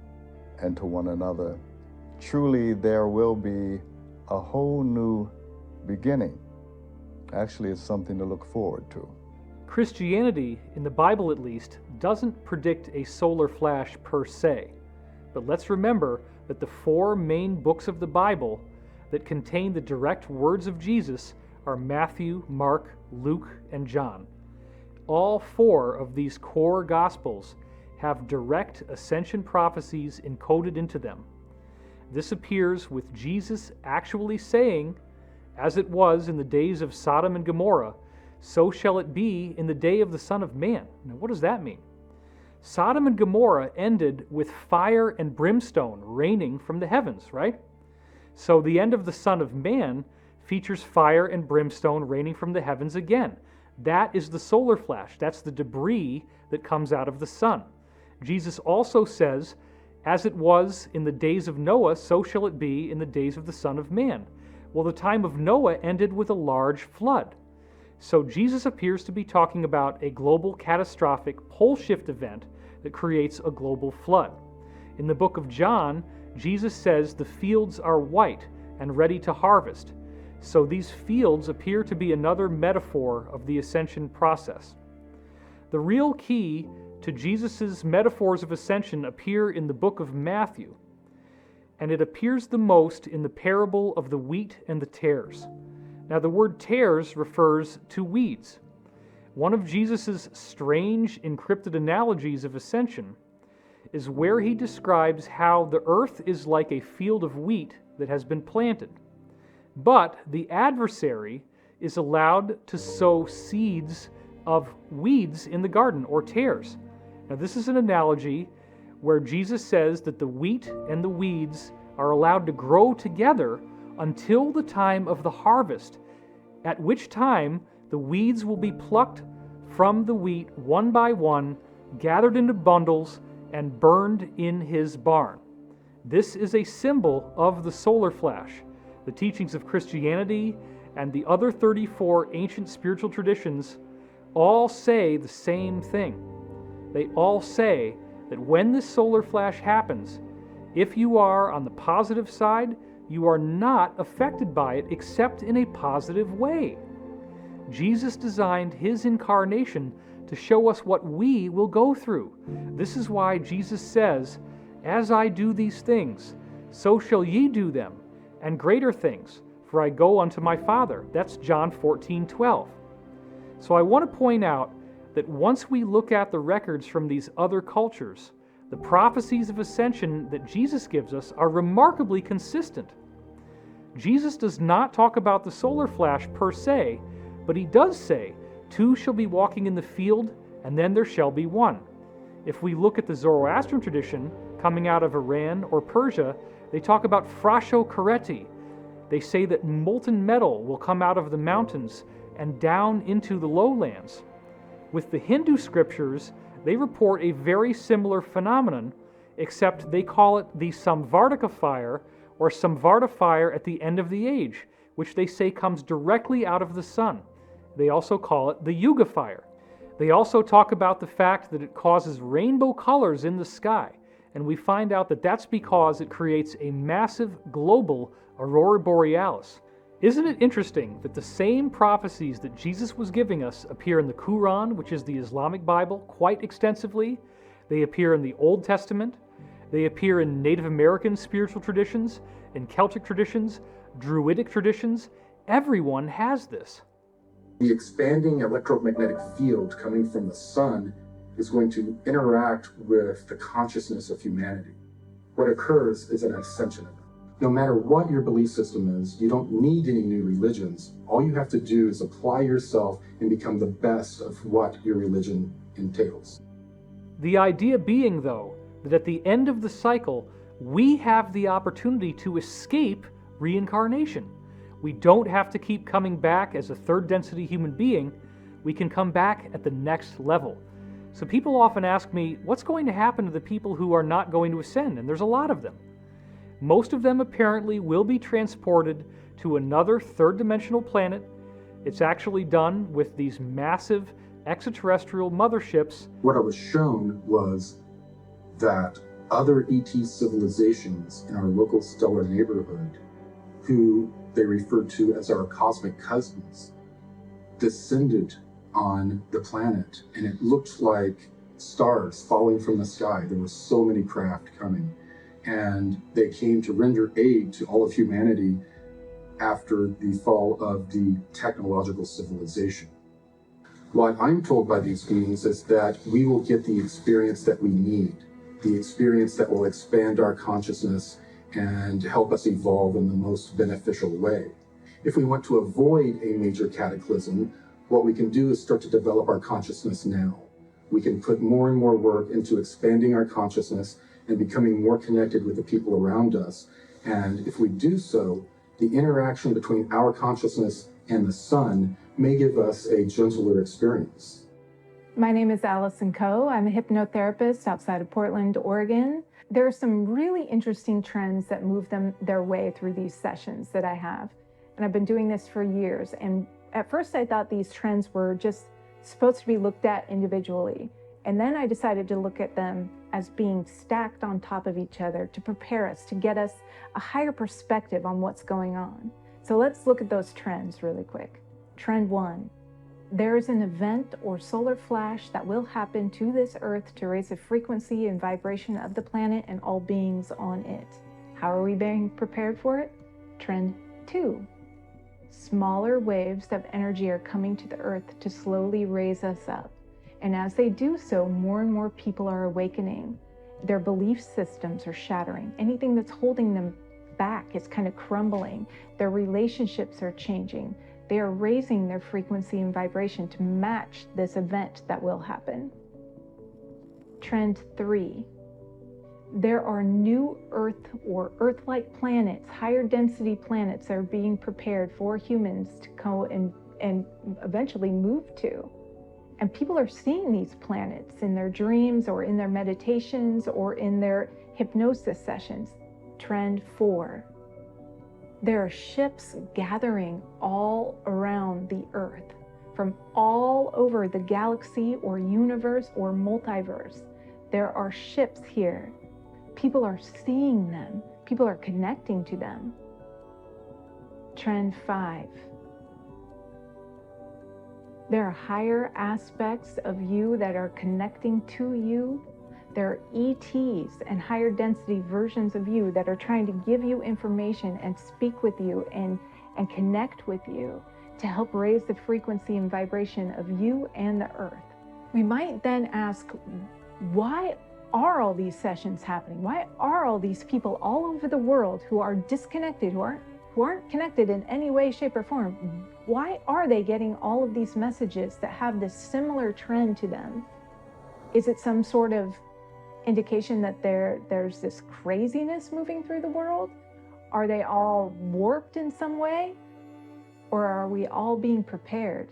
and to one another. Truly there will be a whole new beginning. Actually, it's something to look forward to. Christianity, in the Bible at least, doesn't predict a solar flash per se. But let's remember that the four main books of the Bible that contain the direct words of Jesus are Matthew, Mark, Luke, and John. All four of these core Gospels have direct ascension prophecies encoded into them. This appears with Jesus actually saying, "As it was in the days of Sodom and Gomorrah, so shall it be in the day of the Son of Man." Now, what does that mean? Sodom and Gomorrah ended with fire and brimstone raining from the heavens, right? So the end of the Son of Man features fire and brimstone raining from the heavens again. That is the solar flash. That's the debris that comes out of the sun. Jesus also says, "As it was in the days of Noah, so shall it be in the days of the Son of Man." Well, the time of Noah ended with a large flood. So Jesus appears to be talking about a global catastrophic pole shift event that creates a global flood. In the book of John, Jesus says the fields are white and ready to harvest. So these fields appear to be another metaphor of the ascension process. The real key to Jesus' metaphors of ascension appear in the book of Matthew, and it appears the most in the parable of the wheat and the tares. Now, the word tares refers to weeds. One of Jesus' strange encrypted analogies of ascension is where he describes how the earth is like a field of wheat that has been planted. But the adversary is allowed to sow seeds of weeds in the garden, or tares. Now, this is an analogy where Jesus says that the wheat and the weeds are allowed to grow together until the time of the harvest, at which time the weeds will be plucked from the wheat one by one, gathered into bundles, and burned in his barn. This is a symbol of the solar flash. The teachings of Christianity and the other 34 ancient spiritual traditions all say the same thing. They all say that when this solar flash happens, if you are on the positive side, you are not affected by it except in a positive way. Jesus designed his incarnation to show us what we will go through. This is why Jesus says, "As I do these things, so shall ye do them, and greater things, for I go unto my Father." That's John 14:12. So I want to point out that once we look at the records from these other cultures, the prophecies of ascension that Jesus gives us are remarkably consistent. Jesus does not talk about the solar flash per se, but he does say, "Two shall be walking in the field, and then there shall be one." If we look at the Zoroastrian tradition coming out of Iran or Persia, they talk about frasho kareti. They say that molten metal will come out of the mountains and down into the lowlands. With the Hindu scriptures, they report a very similar phenomenon, except they call it the Samvardhaka fire, or Samvarta fire at the end of the age, which they say comes directly out of the sun. They also call it the Yuga fire. They also talk about the fact that it causes rainbow colors in the sky, and we find out that that's because it creates a massive global aurora borealis. Isn't it interesting that the same prophecies that Jesus was giving us appear in the Quran, which is the Islamic Bible, quite extensively? They appear in the Old Testament. They appear in Native American spiritual traditions, in Celtic traditions, Druidic traditions. Everyone has this. The expanding electromagnetic field coming from the sun is going to interact with the consciousness of humanity. What occurs is an ascension event. No matter what your belief system is, you don't need any new religions. All you have to do is apply yourself and become the best of what your religion entails. The idea being, though, that at the end of the cycle, we have the opportunity to escape reincarnation. We don't have to keep coming back as a third density human being. We can come back at the next level. So people often ask me, what's going to happen to the people who are not going to ascend? And there's a lot of them. Most of them apparently will be transported to another third dimensional planet. It's actually done with these massive extraterrestrial motherships. What I was shown was that other ET civilizations in our local stellar neighborhood, who they referred to as our cosmic cousins, descended on the planet, and it looked like stars falling from the sky. There were so many craft coming, and they came to render aid to all of humanity after the fall of the technological civilization. What I'm told by these beings is that we will get the experience that we need, the experience that will expand our consciousness and help us evolve in the most beneficial way. If we want to avoid a major cataclysm, what we can do is start to develop our consciousness now. We can put more and more work into expanding our consciousness and becoming more connected with the people around us. And if we do so, the interaction between our consciousness and the sun may give us a gentler experience. My name is Allison Coe. I'm a hypnotherapist outside of Portland, Oregon. There are some really interesting trends that move their way through these sessions that I have. And I've been doing this for years. And at first I thought these trends were just supposed to be looked at individually. And then I decided to look at them as being stacked on top of each other to prepare us, to get us a higher perspective on what's going on. So let's look at those trends really quick. Trend 1. There's an event or solar flash that will happen to this Earth to raise the frequency and vibration of the planet and all beings on it. How are we being prepared for it? Trend 2. Smaller waves of energy are coming to the Earth to slowly raise us up. And as they do so, more and more people are awakening. Their belief systems are shattering. Anything that's holding them back is kind of crumbling. Their relationships are changing. They are raising their frequency and vibration to match this event that will happen. Trend 3. There are new Earth or Earth-like planets, higher density planets that are being prepared for humans to go and eventually move to. And people are seeing these planets in their dreams or in their meditations or in their hypnosis sessions. Trend 4. There are ships gathering all around the Earth from all over the galaxy or universe or multiverse. There are ships here. People are seeing them. People are connecting to them. Trend 5. There are higher aspects of you that are connecting to you. There are ETs and higher density versions of you that are trying to give you information and speak with you and connect with you to help raise the frequency and vibration of you and the Earth. We might then ask, why are all these sessions happening? Why are all these people all over the world who are disconnected, who aren't connected in any way, shape, or form? Why are they getting all of these messages that have this similar trend to them? Is it some sort of indication that there's this craziness moving through the world? Are they all warped in some way? Or are we all being prepared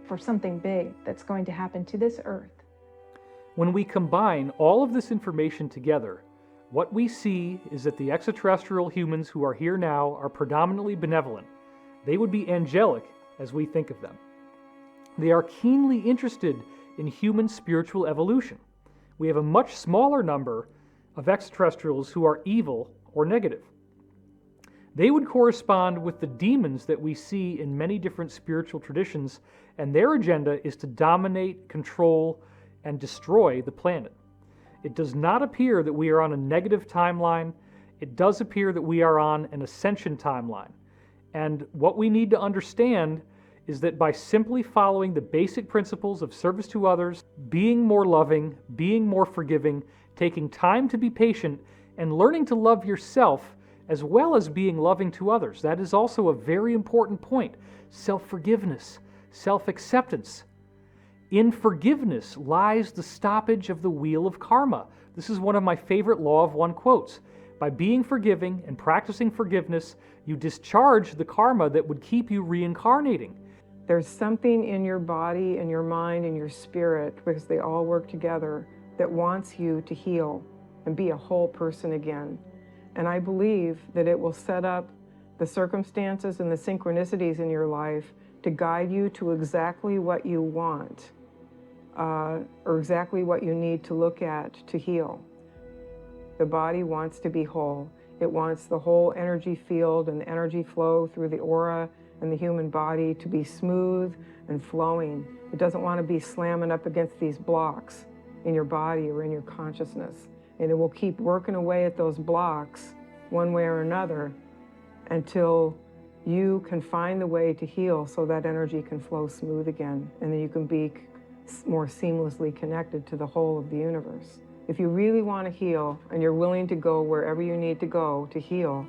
for something big that's going to happen to this Earth? When we combine all of this information together, what we see is that the extraterrestrial humans who are here now are predominantly benevolent. They would be angelic as we think of them. They are keenly interested in human spiritual evolution. We have a much smaller number of extraterrestrials who are evil or negative. They would correspond with the demons that we see in many different spiritual traditions, and their agenda is to dominate, control, and destroy the planet. It does not appear that we are on a negative timeline. It does appear that we are on an ascension timeline. And what we need to understand is that by simply following the basic principles of service to others, being more loving, being more forgiving, taking time to be patient, and learning to love yourself as well as being loving to others. That is also a very important point. Self-forgiveness, self-acceptance. In forgiveness lies the stoppage of the wheel of karma. This is one of my favorite Law of One quotes. By being forgiving and practicing forgiveness, you discharge the karma that would keep you reincarnating. There's something in your body and your mind and your spirit, because they all work together, that wants you to heal and be a whole person again. And I believe that it will set up the circumstances and the synchronicities in your life to guide you to exactly what you want, or exactly what you need to look at to heal. The body wants to be whole. It wants the whole energy field and the energy flow through the aura and the human body to be smooth and flowing. It doesn't want to be slamming up against these blocks in your body or in your consciousness. And it will keep working away at those blocks one way or another until you can find the way to heal so that energy can flow smooth again, and then you can be more seamlessly connected to the whole of the universe. If you really want to heal and you're willing to go wherever you need to go to heal,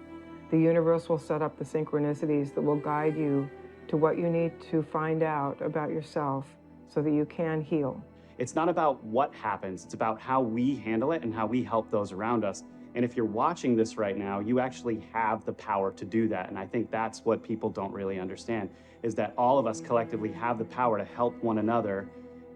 the universe will set up the synchronicities that will guide you to what you need to find out about yourself so that you can heal. It's not about what happens, it's about how we handle it and how we help those around us. And if you're watching this right now, you actually have the power to do that. And I think that's what people don't really understand, is that all of us collectively have the power to help one another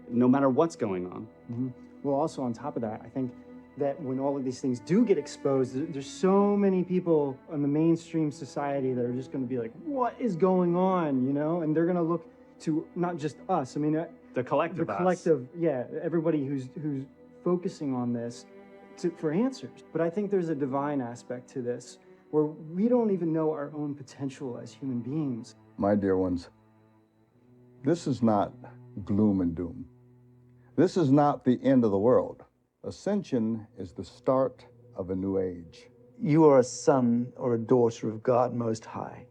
no matter what's going on. Mm-hmm. Well, also on top of that, I think that when all of these things do get exposed, there's so many people in the mainstream society that are just going to be like, what is going on, you know? And they're going to look to not just us, I mean, the collective yeah, everybody who's focusing on this for answers. But I think there's a divine aspect to this where we don't even know our own potential as human beings. My dear ones, this is not gloom and doom. This is not the end of the world. Ascension is the start of a new age. You are a son or a daughter of God Most High.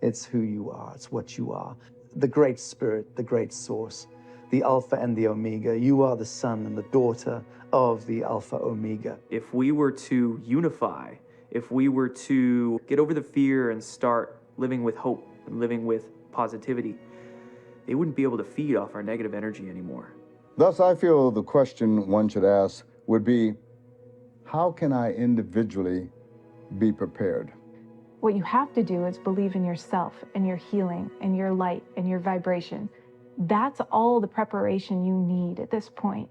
It's who you are. It's what you are. The Great Spirit, the Great Source, the Alpha and the Omega. You are the son and the daughter of the Alpha Omega. If we were to unify, if we were to get over the fear and start living with hope and living with positivity, they wouldn't be able to feed off our negative energy anymore. Thus, I feel the question one should ask would be, how can I individually be prepared? What you have to do is believe in yourself and your healing and your light and your vibration. That's all the preparation you need at this point.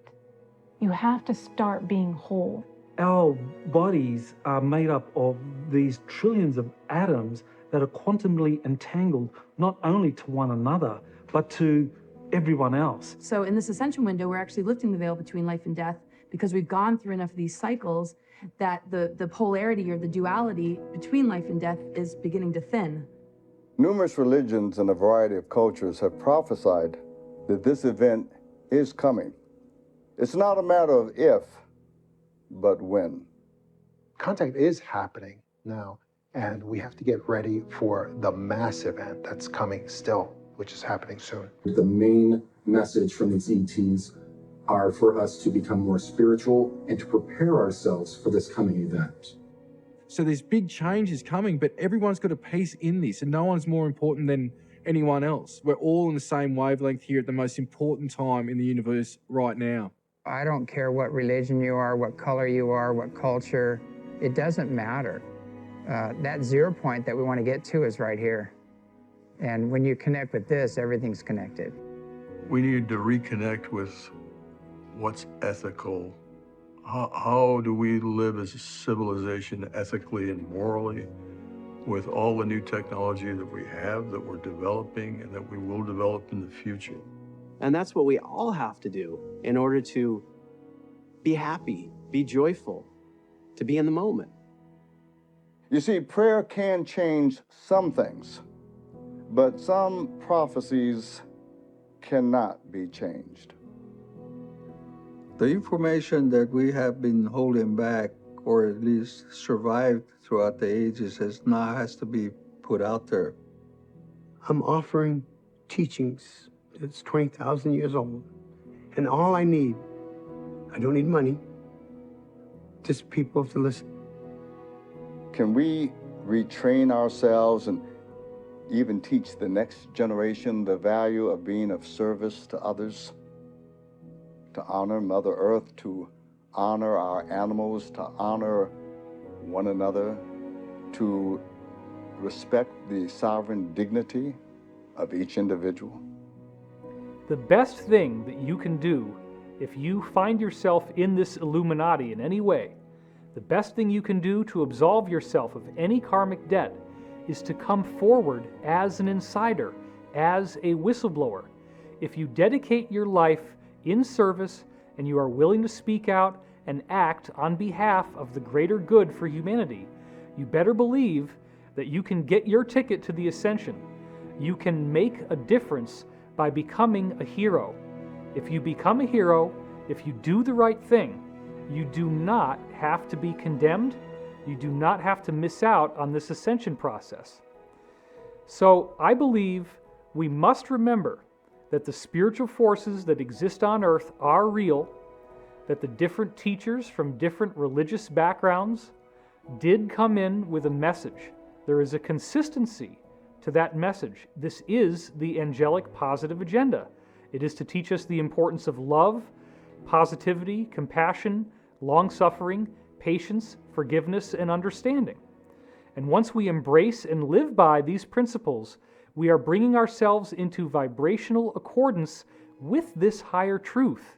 You have to start being whole. Our bodies are made up of these trillions of atoms that are quantumly entangled, not only to one another, but to everyone else. So in this ascension window, we're actually lifting the veil between life and death because we've gone through enough of these cycles that the polarity or the duality between life and death is beginning to thin. Numerous religions and a variety of cultures have prophesied that this event is coming. It's not a matter of if, but when. Contact is happening now, and we have to get ready for the mass event that's coming still, which is happening soon. The main message from these ETs are for us to become more spiritual and to prepare ourselves for this coming event. So there's big changes coming, but everyone's got a piece in this, and no one's more important than anyone else. We're all in the same wavelength here at the most important time in the universe right now. I don't care what religion you are, what color you are, what culture. It doesn't matter. That 0 point that we want to get to is right here. And when you connect with this, everything's connected. We need to reconnect with what's ethical. How do we live as a civilization ethically and morally with all the new technology that we have, that we're developing, and that we will develop in the future? And that's what we all have to do in order to be happy, be joyful, to be in the moment. You see, prayer can change some things, but some prophecies cannot be changed. The information that we have been holding back, or at least survived throughout the ages, has to be put out there. I'm offering teachings that's 20,000 years old, and all I need, I don't need money, just people to listen. Can we retrain ourselves and even teach the next generation the value of being of service to others? To honor Mother Earth, to honor our animals, to honor one another, to respect the sovereign dignity of each individual? The best thing that you can do if you find yourself in this Illuminati in any way, the best thing you can do to absolve yourself of any karmic debt is to come forward as an insider, as a whistleblower. If you dedicate your life in service and you are willing to speak out and act on behalf of the greater good for humanity, you better believe that you can get your ticket to the ascension. You can make a difference by becoming a hero. If you become a hero, if you do the right thing, you do not have to be condemned. You do not have to miss out on this ascension process. So I believe we must remember that the spiritual forces that exist on earth are real, that the different teachers from different religious backgrounds did come in with a message. There is a consistency to that message. This is the angelic positive agenda. It is to teach us the importance of love, positivity, compassion, long-suffering, patience, forgiveness, and understanding. And once we embrace and live by these principles, we are bringing ourselves into vibrational accordance with this higher truth.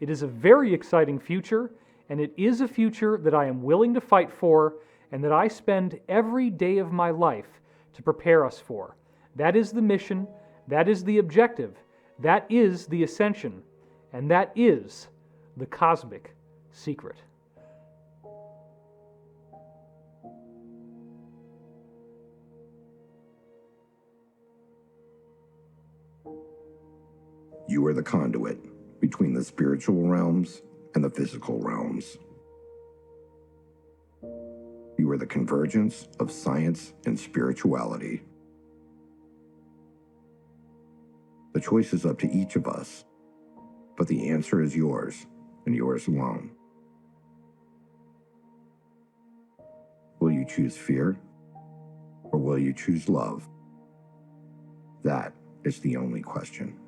It is a very exciting future, and it is a future that I am willing to fight for and that I spend every day of my life to prepare us for. That is the mission, that is the objective, that is the ascension, and that is the cosmic secret. You are the conduit between the spiritual realms and the physical realms. You are the convergence of science and spirituality. The choice is up to each of us, but the answer is yours and yours alone. Will you choose fear or will you choose love? That is the only question.